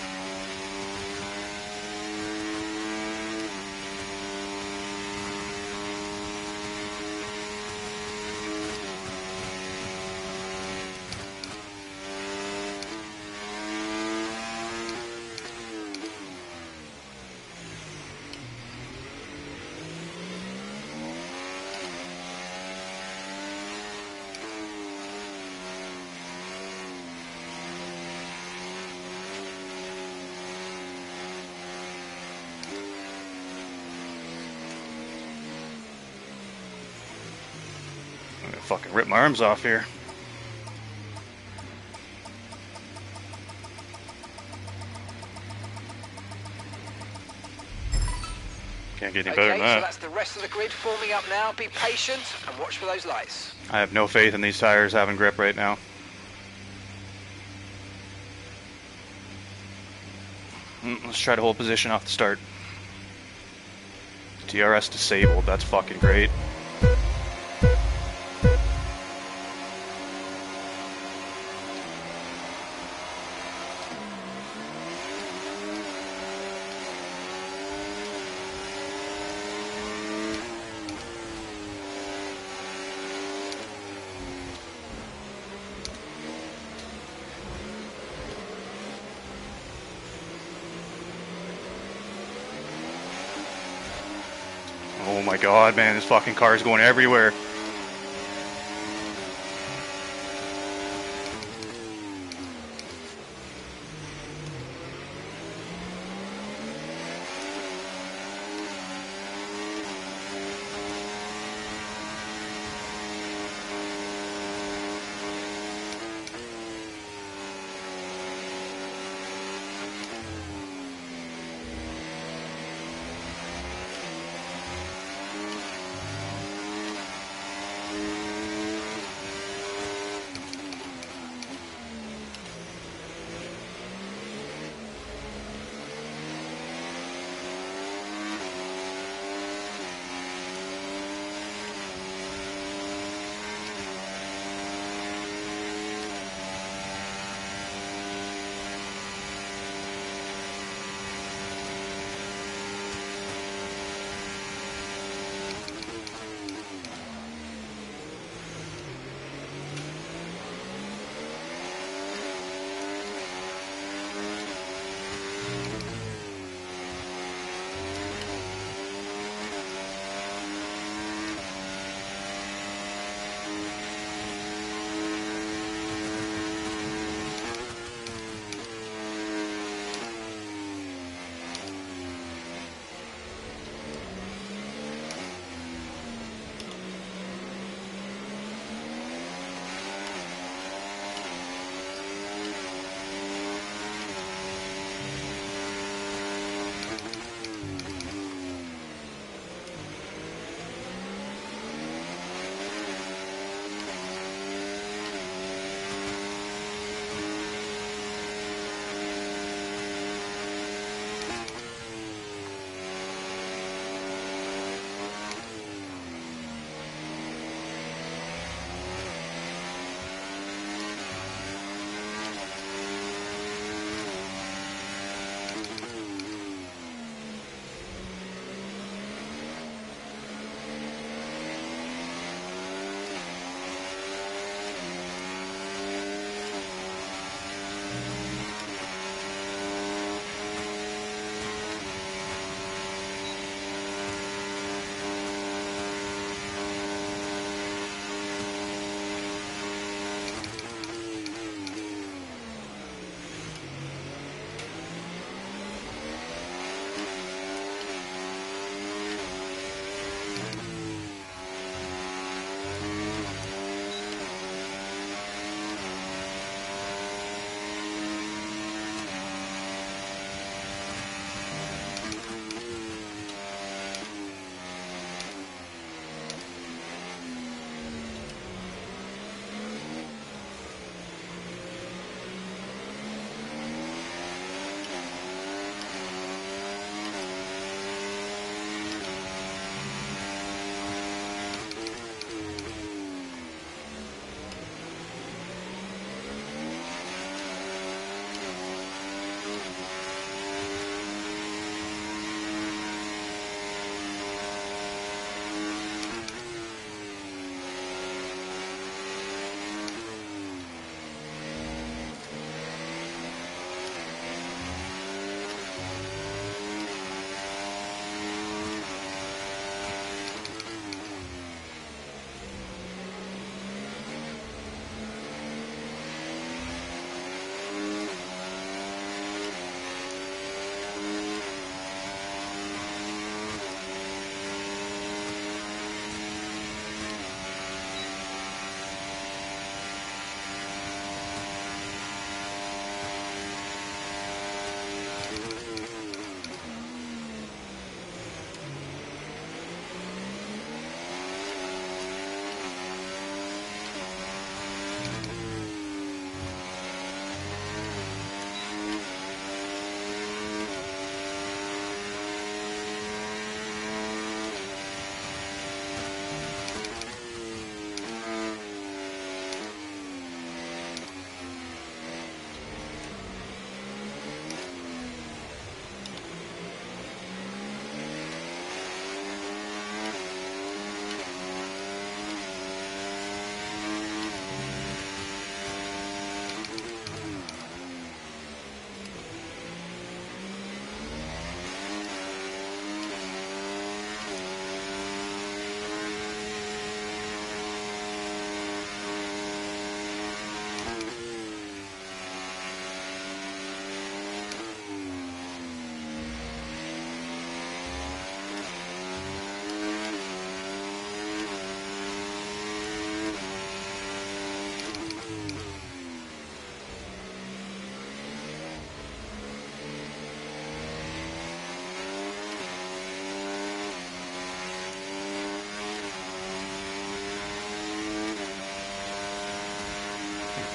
Speaker 1: I'm gonna fucking rip my arms off here. Can't get any better than
Speaker 2: Okay,
Speaker 1: that.
Speaker 2: so that's the rest of the grid forming up now. Be patient and watch for those lights.
Speaker 1: I have no faith in these tires having grip right now. Let's try to hold position off the start. TRS disabled, that's fucking great. Oh my god, man, this fucking car is going everywhere.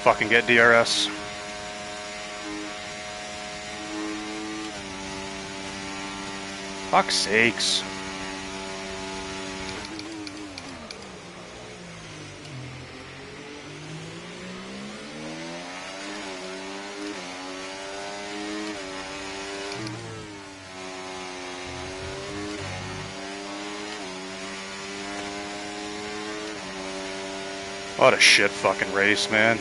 Speaker 1: fucking get DRS. Fuck's sakes. What a shit fucking race, man.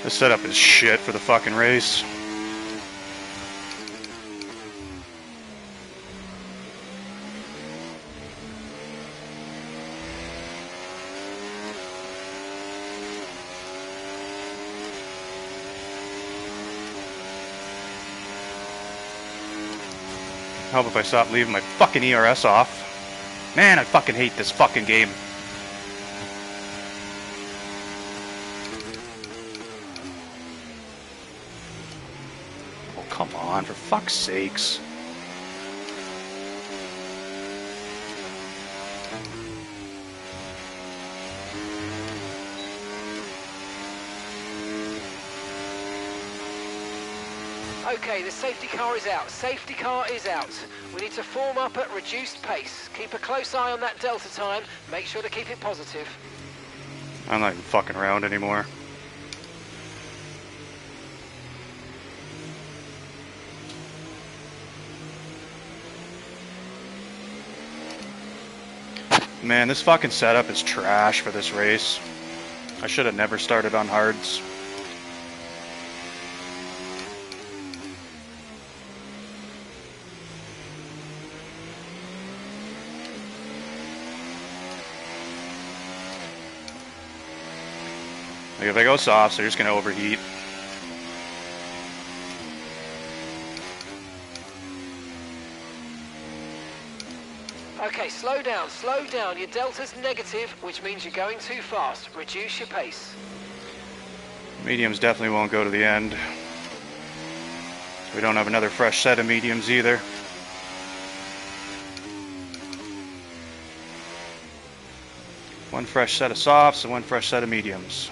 Speaker 1: The setup is shit for the fucking race. Help if I stop leaving my fucking ERS off. Man, I fucking hate this fucking game. Oh, come on, for fuck's sakes.
Speaker 2: Okay, the safety car is out. Safety car is out. We need to form up at reduced pace. Keep a close eye on that delta time. Make sure to keep it positive.
Speaker 1: I'm not even fucking around anymore. Man, this fucking setup is trash for this race. I should have never started on hards. Like if I go soft, they're just gonna overheat.
Speaker 2: Okay, slow down, slow down. Your delta's negative, which means you're going too fast. Reduce your pace.
Speaker 1: Mediums definitely won't go to the end. We don't have another fresh set of mediums either. One fresh set of softs and one fresh set of mediums.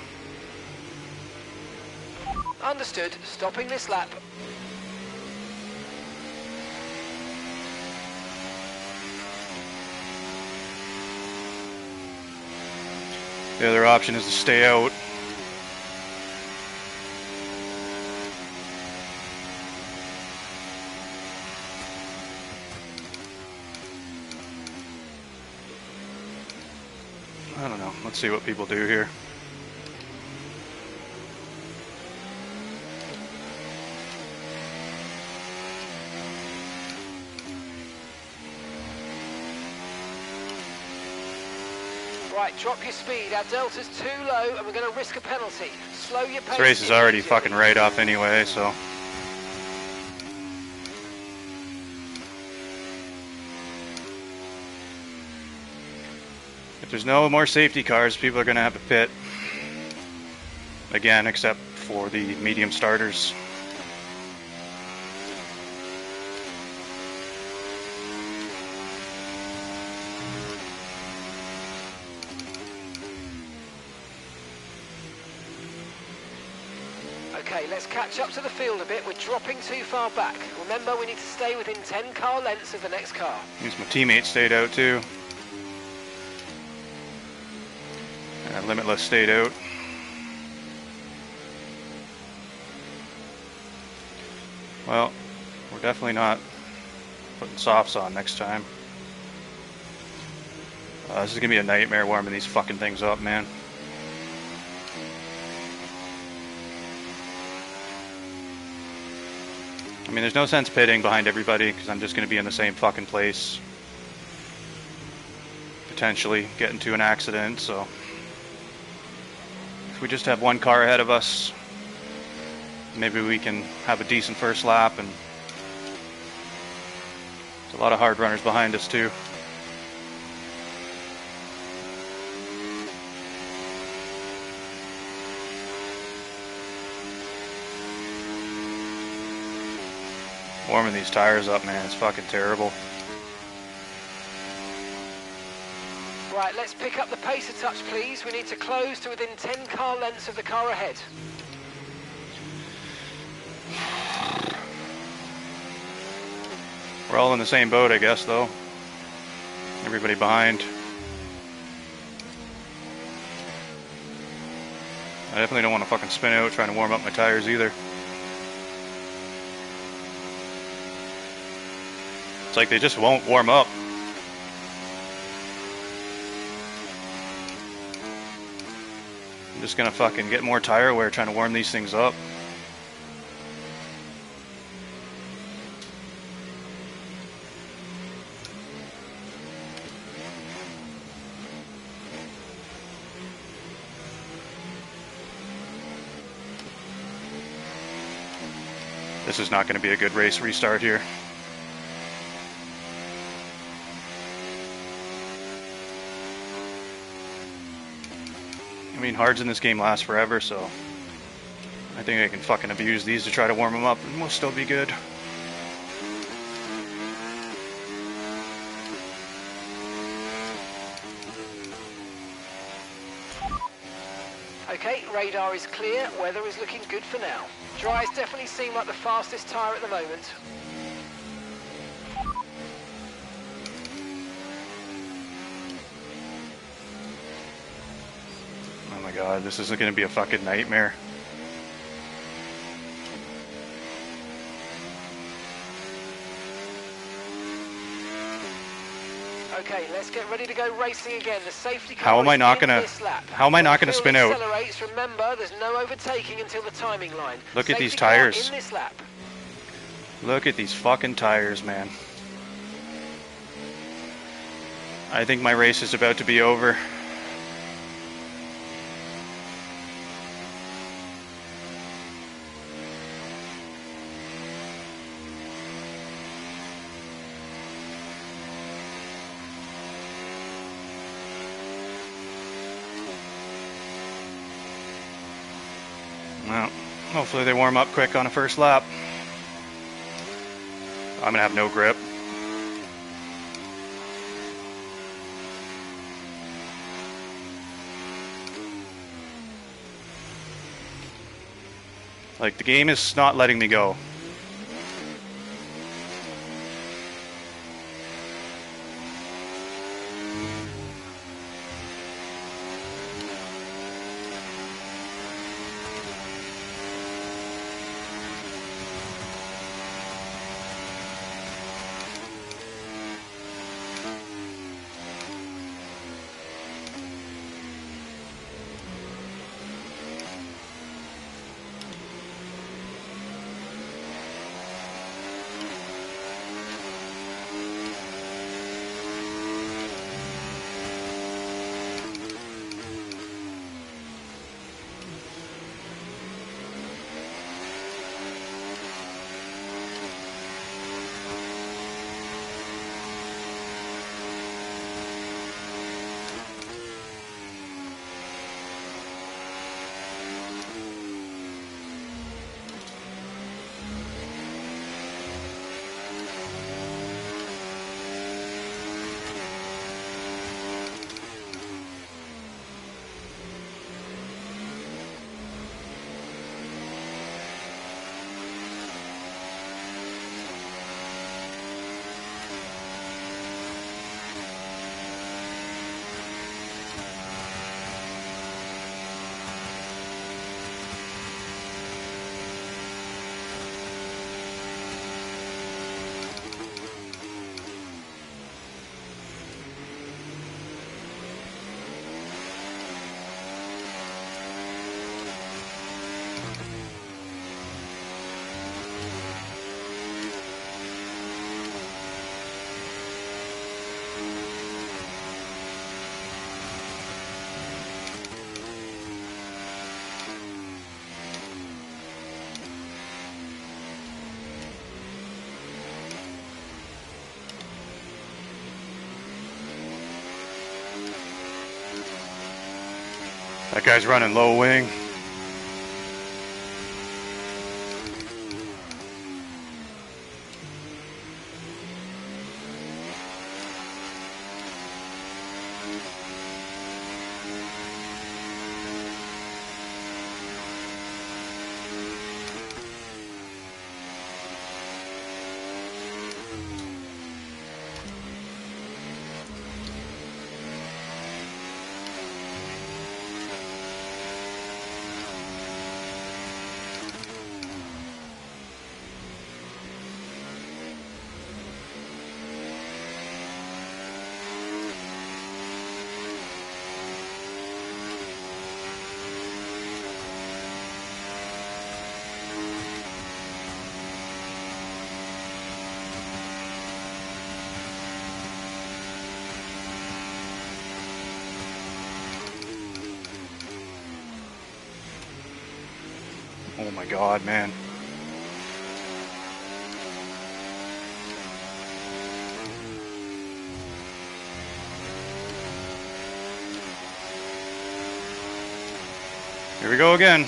Speaker 2: Understood. Stopping this lap.
Speaker 1: The other option is to stay out. I don't know. Let's see what people do here.
Speaker 2: Right, drop your speed. Our delta's too low and we're going to risk a penalty. Slow your pace.
Speaker 1: This race is already fucking right off anyway, so. If there's no more safety cars, people are going to have to pit. Again, except for the medium starters.
Speaker 2: Okay, let's catch up to the field a bit. We're dropping too far back. Remember, we need to stay within 10 car lengths of the next car.
Speaker 1: Means my teammate stayed out too. And Limitless stayed out. Well, we're definitely not putting softs on next time. This is gonna be a nightmare warming these fucking things up, man. I mean, there's no sense pitting behind everybody because I'm just going to be in the same fucking place. Potentially get into an accident, so if we just have one car ahead of us, maybe we can have a decent first lap, and there's a lot of hard runners behind us too. Warming these tires up, man, it's fucking terrible.
Speaker 2: Right, let's pick up the pace a touch, please. We need to close to within 10 car lengths of the car ahead.
Speaker 1: We're all in the same boat, I guess, though. Everybody behind. I definitely don't want to fucking spin out trying to warm up my tires either. It's like they just won't warm up. I'm just gonna fucking get more tire wear trying to warm these things up. This is not going to be a good race restart here. I mean, hards in this game last forever, so I think I can fucking abuse these to try to warm them up, and we'll still be good.
Speaker 2: Okay, radar is clear, weather is looking good for now. Dries definitely seem like the fastest tyre at the moment.
Speaker 1: Oh my god, this is going to be a fucking nightmare.
Speaker 2: Okay, let's get ready to go racing again. The safety car
Speaker 1: How am I not
Speaker 2: is in
Speaker 1: gonna?
Speaker 2: this lap.
Speaker 1: How am I not
Speaker 2: When
Speaker 1: gonna
Speaker 2: the
Speaker 1: spin
Speaker 2: field
Speaker 1: out?
Speaker 2: accelerates, remember, there's no overtaking until the timing line.
Speaker 1: Look at
Speaker 2: Safety
Speaker 1: these
Speaker 2: car
Speaker 1: tires.
Speaker 2: in this lap.
Speaker 1: Look at these fucking tires, man. I think my race is about to be over. Well, hopefully they warm up quick on a first lap. I'm gonna have no grip. Like, the game is not letting me go. That guy's running low wing. Oh my god, man. Here we go again.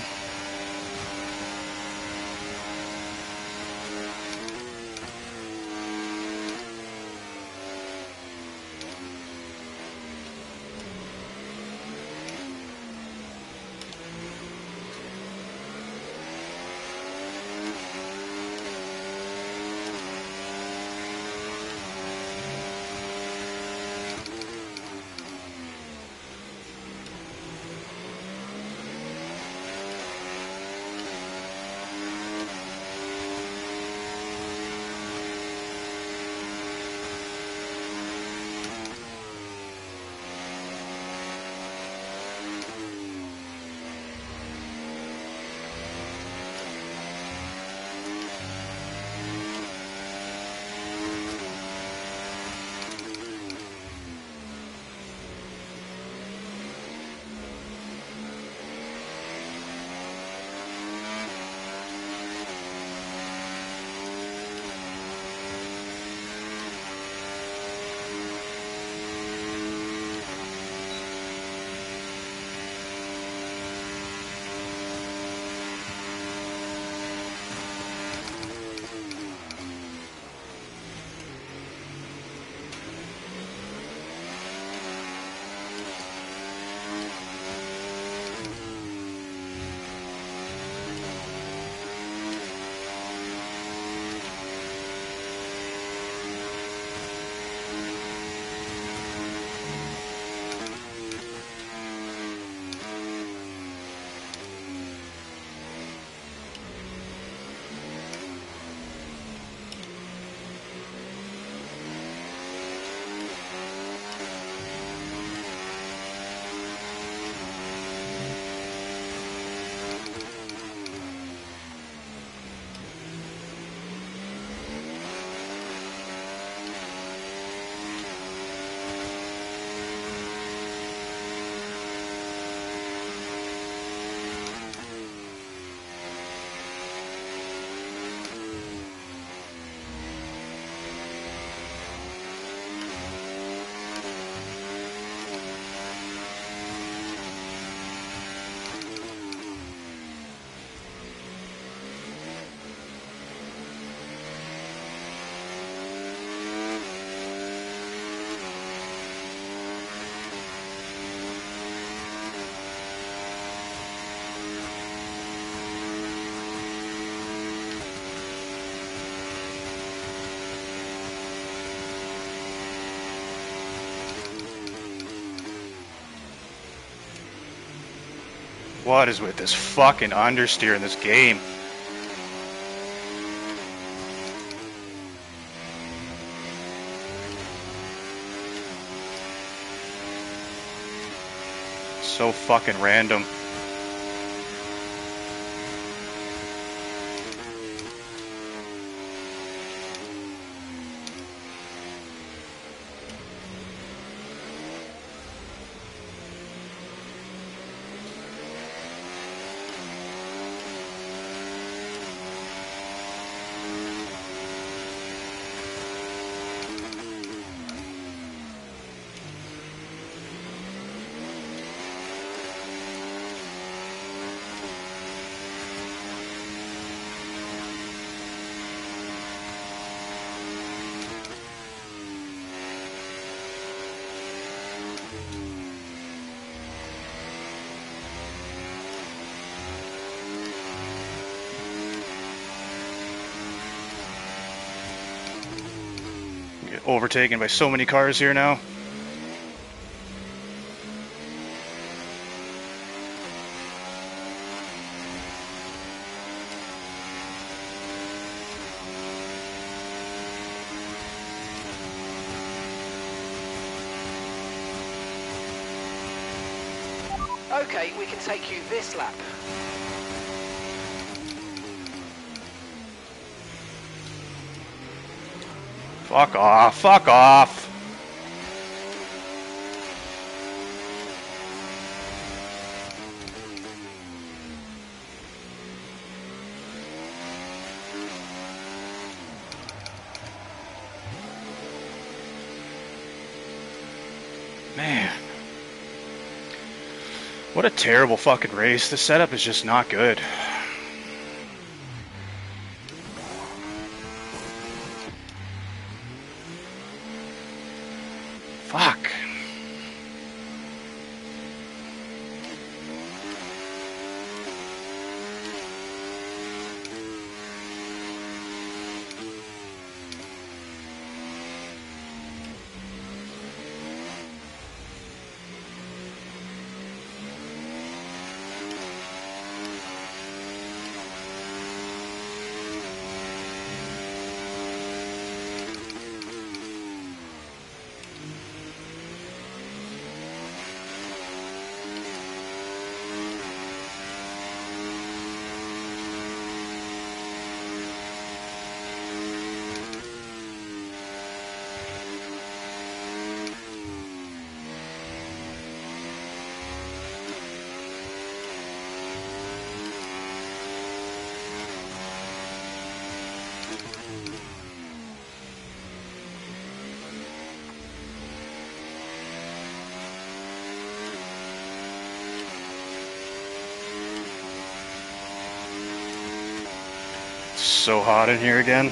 Speaker 1: What is with this fucking understeer in this game? So fucking random. Get overtaken by so many cars here now.
Speaker 2: Okay, we can take you this lap.
Speaker 1: Fuck off, fuck off. Man. What a terrible fucking race. The setup is just not good. Fuck. So hot in here again.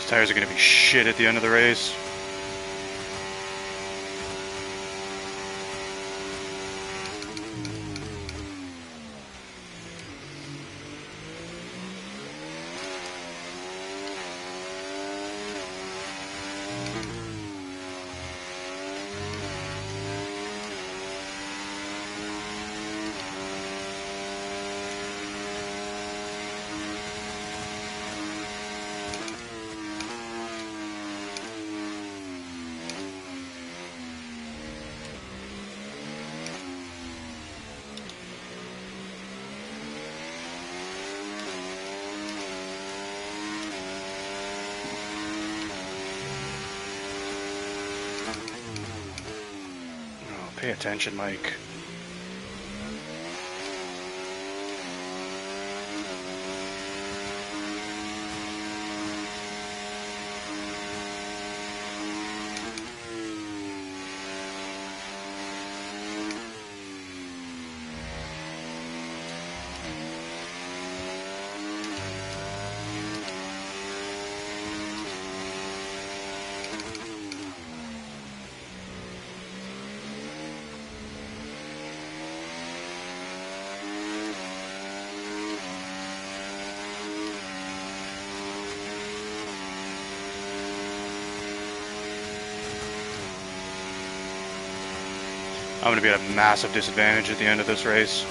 Speaker 1: tires are going to be shit at the end of the race. Pay attention, Mike. I'm going to be at a massive disadvantage at the end of this race.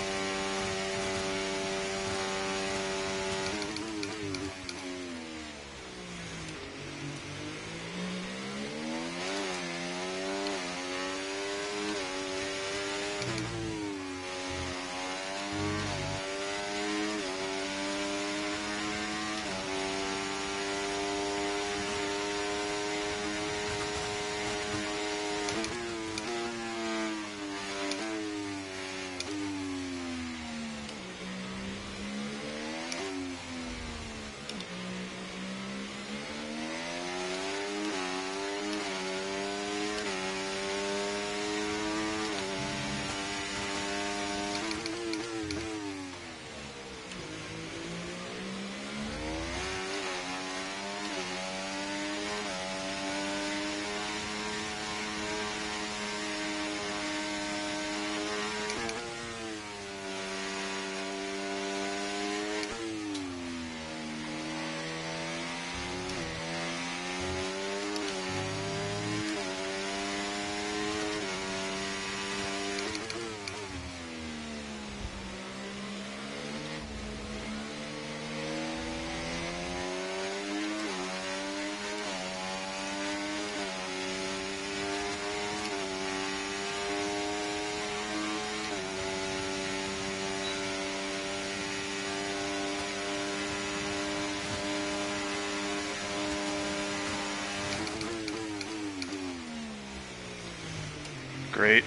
Speaker 1: Great.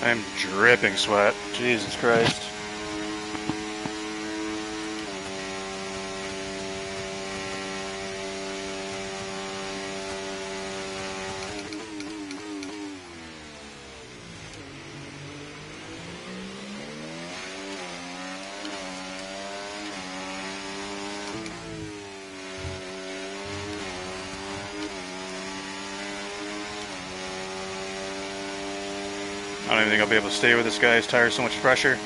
Speaker 1: I'm dripping sweat. Jesus Christ. I don't even think I'll be able to stay with this guy. His tire's so much pressure.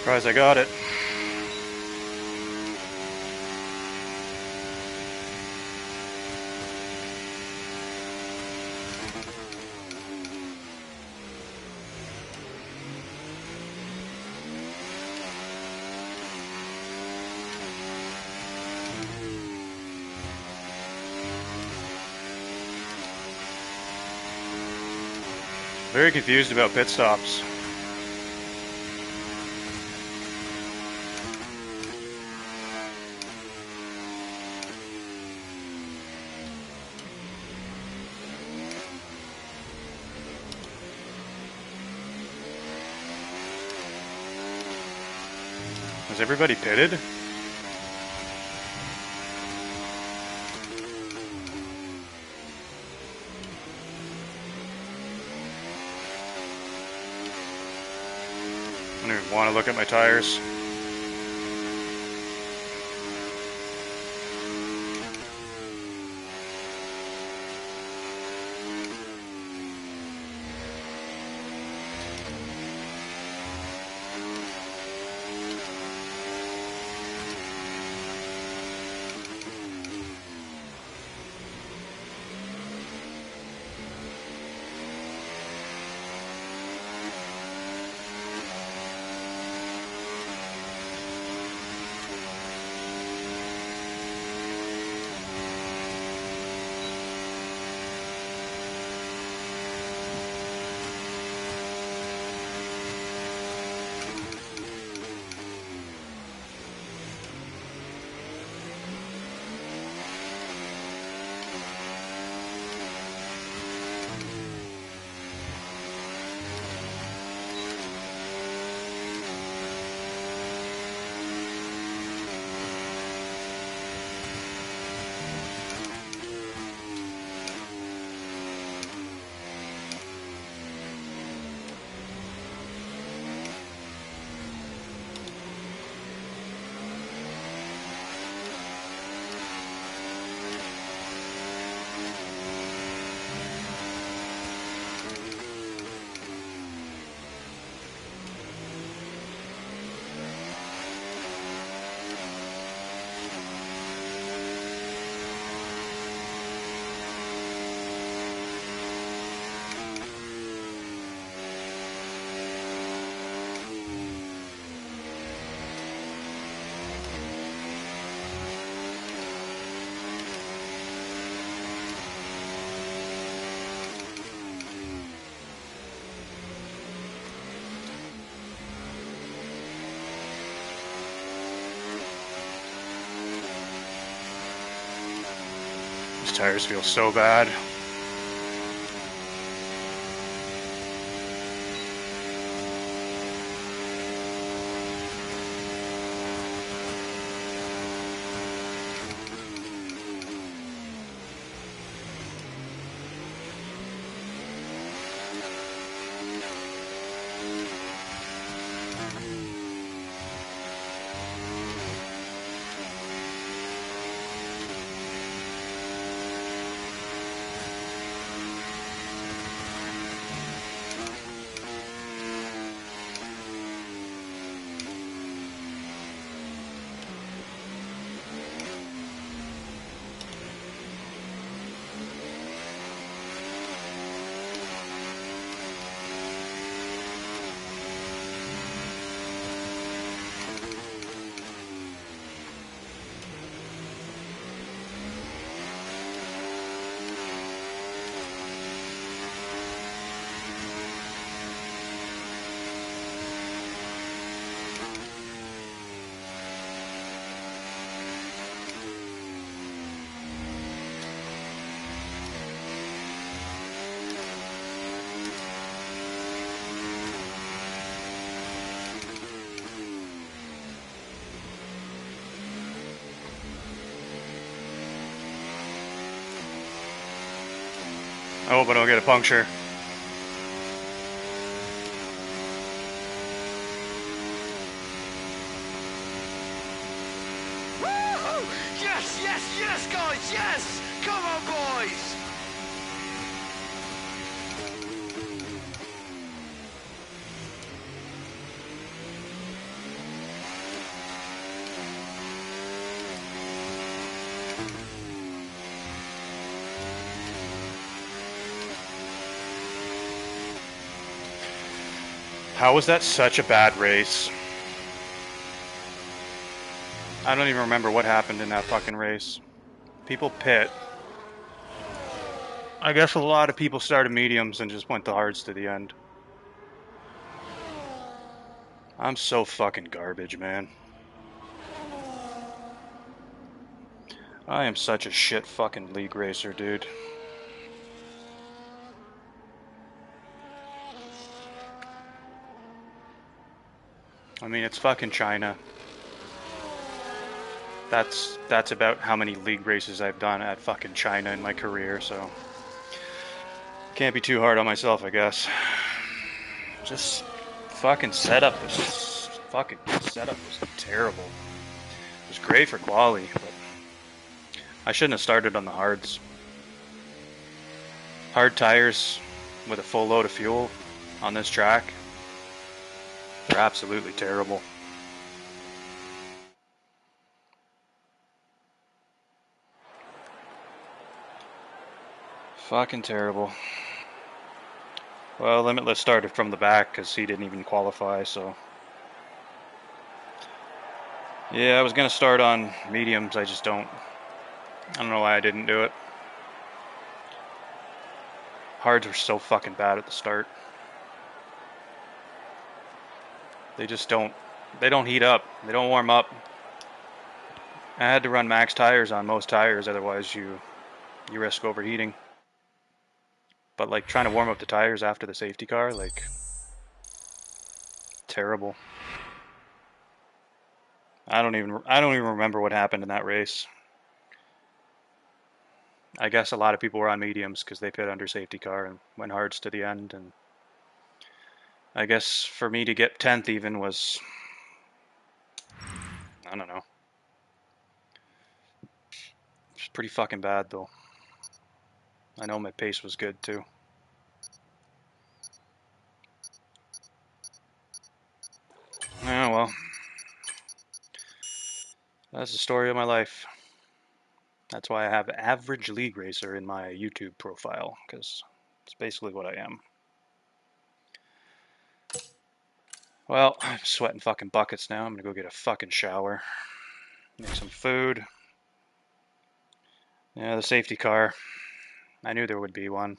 Speaker 1: Surprised I got it. Very confused about pit stops. Is everybody pitted? I don't even want to look at my tires. These tires feel so bad. I hope I don't get a puncture.
Speaker 2: Woo! Yes, yes, yes, guys, yes! Come on, boys!
Speaker 1: How was that such a bad race? I don't even remember what happened in that fucking race. People pit. I guess a lot of people started mediums and just went to hards to the end. I'm so fucking garbage, man. I am such a shit fucking league racer, dude. I mean, it's fucking China. That's about how many league races I've done at fucking China in my career, so can't be too hard on myself, I guess. Just fucking setup was terrible. It was great for quali, but I shouldn't have started on the hards. Hard tires with a full load of fuel on this track, they're absolutely terrible. Fucking terrible. Well, Limitless started from the back because he didn't even qualify, so. Yeah, I was gonna start on mediums, I don't know why I didn't do it. Hards were so fucking bad at the start. They just they don't heat up, they don't warm up. I had to run max tires on most tires, otherwise you risk overheating. But like trying to warm up the tires after the safety car, like terrible. I don't even remember what happened in that race. I guess a lot of people were on mediums because they pit under safety car and went hards to the end. And I guess for me to get 10th even was, I don't know. It's pretty fucking bad though. I know my pace was good too. Oh well, that's the story of my life. That's why I have Average League Racer in my YouTube profile, because it's basically what I am. Well, I'm sweating fucking buckets now. I'm gonna go get a fucking shower, make some food. Yeah, the safety car. I knew there would be one.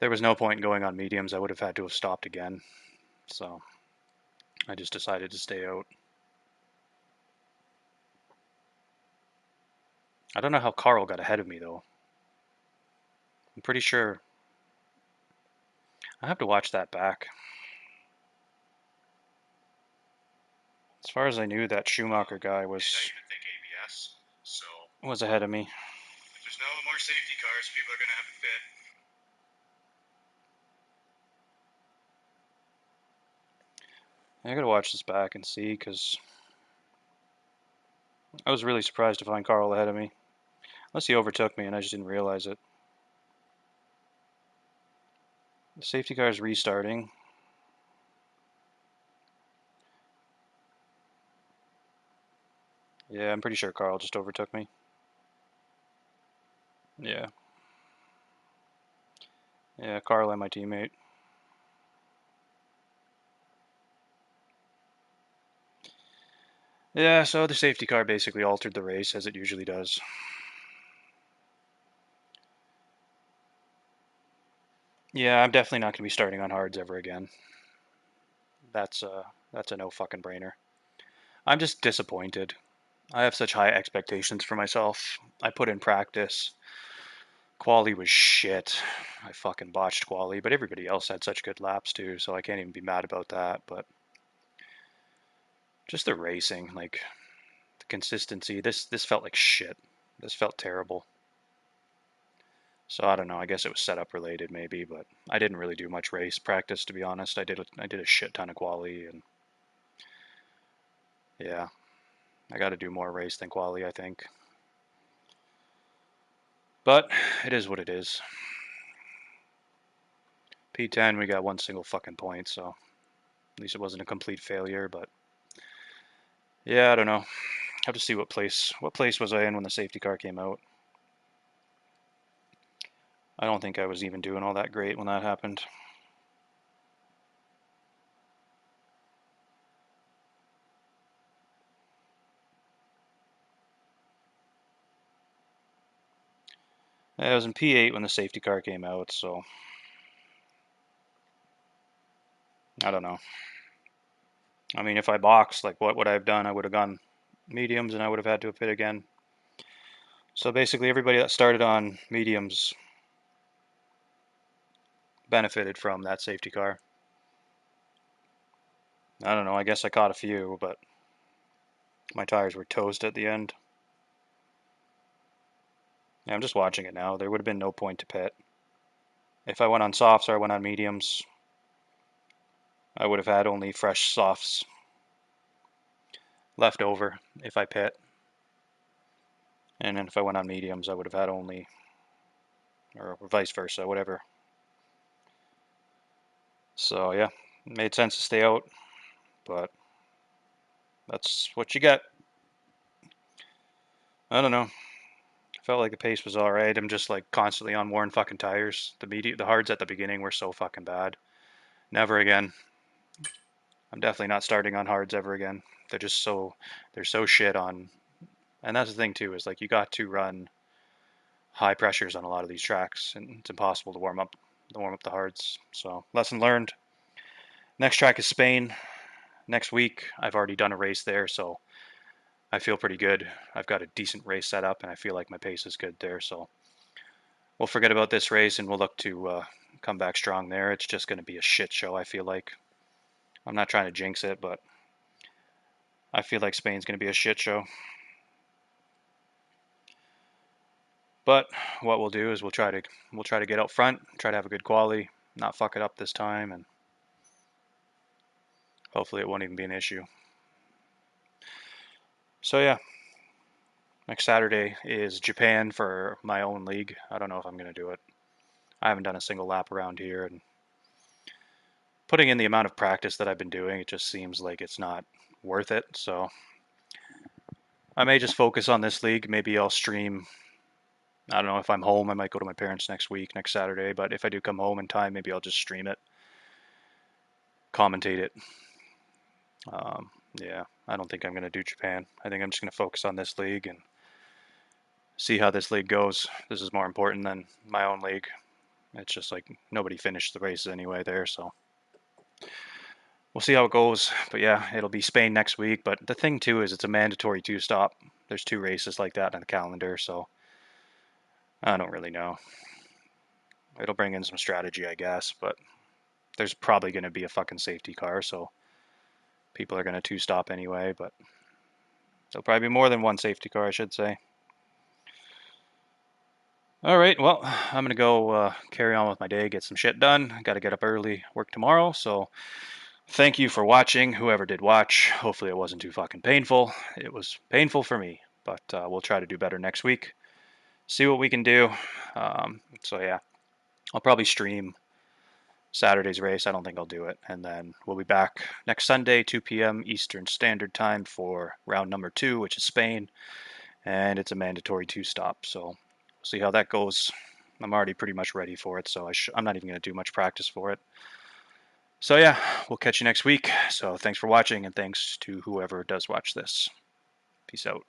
Speaker 1: There was no point in going on mediums. I would have had to have stopped again. So I just decided to stay out. I don't know how Carl got ahead of me though. I'm pretty sure. I have to watch that back. As far as I knew, that Schumacher guy was ahead of me. If there's no more safety cars, people are gonna have to fit. I gotta watch this back and see, because I was really surprised to find Carl ahead of me. Unless he overtook me and I just didn't realize it. The safety car is restarting. Yeah, I'm pretty sure Carl just overtook me. Yeah. Yeah, Carl and my teammate. Yeah, so the safety car basically altered the race as it usually does. Yeah, I'm definitely not going to be starting on hards ever again. That's a no fucking brainer. I'm just disappointed. I have such high expectations for myself. I put in practice. Quali was shit. I fucking botched quali, but everybody else had such good laps too, so I can't even be mad about that. But just the racing, like the consistency, this felt like shit. This felt terrible. So I don't know. I guess it was setup related, maybe, but I didn't really do much race practice, to be honest. I did a shit ton of quali, and yeah, I got to do more race than quali, I think. But it is what it is. P10, we got one single fucking point, so at least it wasn't a complete failure. But yeah, I don't know. Have to see what place was I in when the safety car came out. I don't think I was even doing all that great when that happened. I was in P8 when the safety car came out, so I don't know. I mean, if I boxed, like, what would I have done? I would have gone mediums and I would have had to have pit again. So basically, everybody that started on mediums benefited from that safety car. I don't know, I guess I caught a few, but my tires were toast at the end. Yeah, I'm just watching it now. There would have been no point to pit. If I went on softs or I went on mediums, I would have had only fresh softs left over if I pit. And then if I went on mediums, I would have had only, or vice versa, whatever. So yeah, it made sense to stay out, but that's what you get. I don't know. Felt like the pace was all right. I'm just like constantly on worn fucking tires. The hards at the beginning were so fucking bad. Never again. I'm definitely not starting on hards ever again. They're so shit on. And that's the thing too, is like you got to run high pressures on a lot of these tracks, and it's impossible to warm up the hards. So lesson learned. Next track is Spain. Next week, I've already done a race there, so I feel pretty good. I've got a decent race set up, and I feel like my pace is good there. So we'll forget about this race, and we'll look to come back strong there. It's just going to be a shit show. I feel like I'm not trying to jinx it, but I feel like Spain's going to be a shit show. But what we'll do is we'll try to get out front, try to have a good quality, not fuck it up this time, and hopefully it won't even be an issue. So yeah, next Saturday is Japan for my own league. I don't know if I'm going to do it. I haven't done a single lap around here, and putting in the amount of practice that I've been doing, it just seems like it's not worth it. So I may just focus on this league. Maybe I'll stream. I don't know if I'm home. I might go to my parents next week, next Saturday. But if I do come home in time, maybe I'll just stream it, commentate it. Um, yeah, I don't think I'm going to do Japan. I think I'm just going to focus on this league and see how this league goes. This is more important than my own league. It's just like nobody finished the races anyway there, so we'll see how it goes. But yeah, it'll be Spain next week. But the thing too is it's a mandatory two stop. There's two races like that on the calendar, so I don't really know. It'll bring in some strategy, I guess, but there's probably going to be a fucking safety car, so people are going to two stop anyway. But there'll probably be more than one safety car, I should say. All right, well, I'm gonna go carry on with my day, get some shit done. Got to get up early, work tomorrow. So thank you for watching, whoever did watch. Hopefully it wasn't too fucking painful. It was painful for me, but we'll try to do better next week. See what we can do. So yeah, I'll probably stream Saturday's race. I don't think I'll do it, and then we'll be back next Sunday, 2 p.m. Eastern Standard Time for round number 2, which is Spain, and it's a mandatory two stop. So we'll see how that goes. I'm already pretty much ready for it, so I'm not even going to do much practice for it. So yeah, we'll catch you next week. So thanks for watching, and thanks to whoever does watch this. Peace out.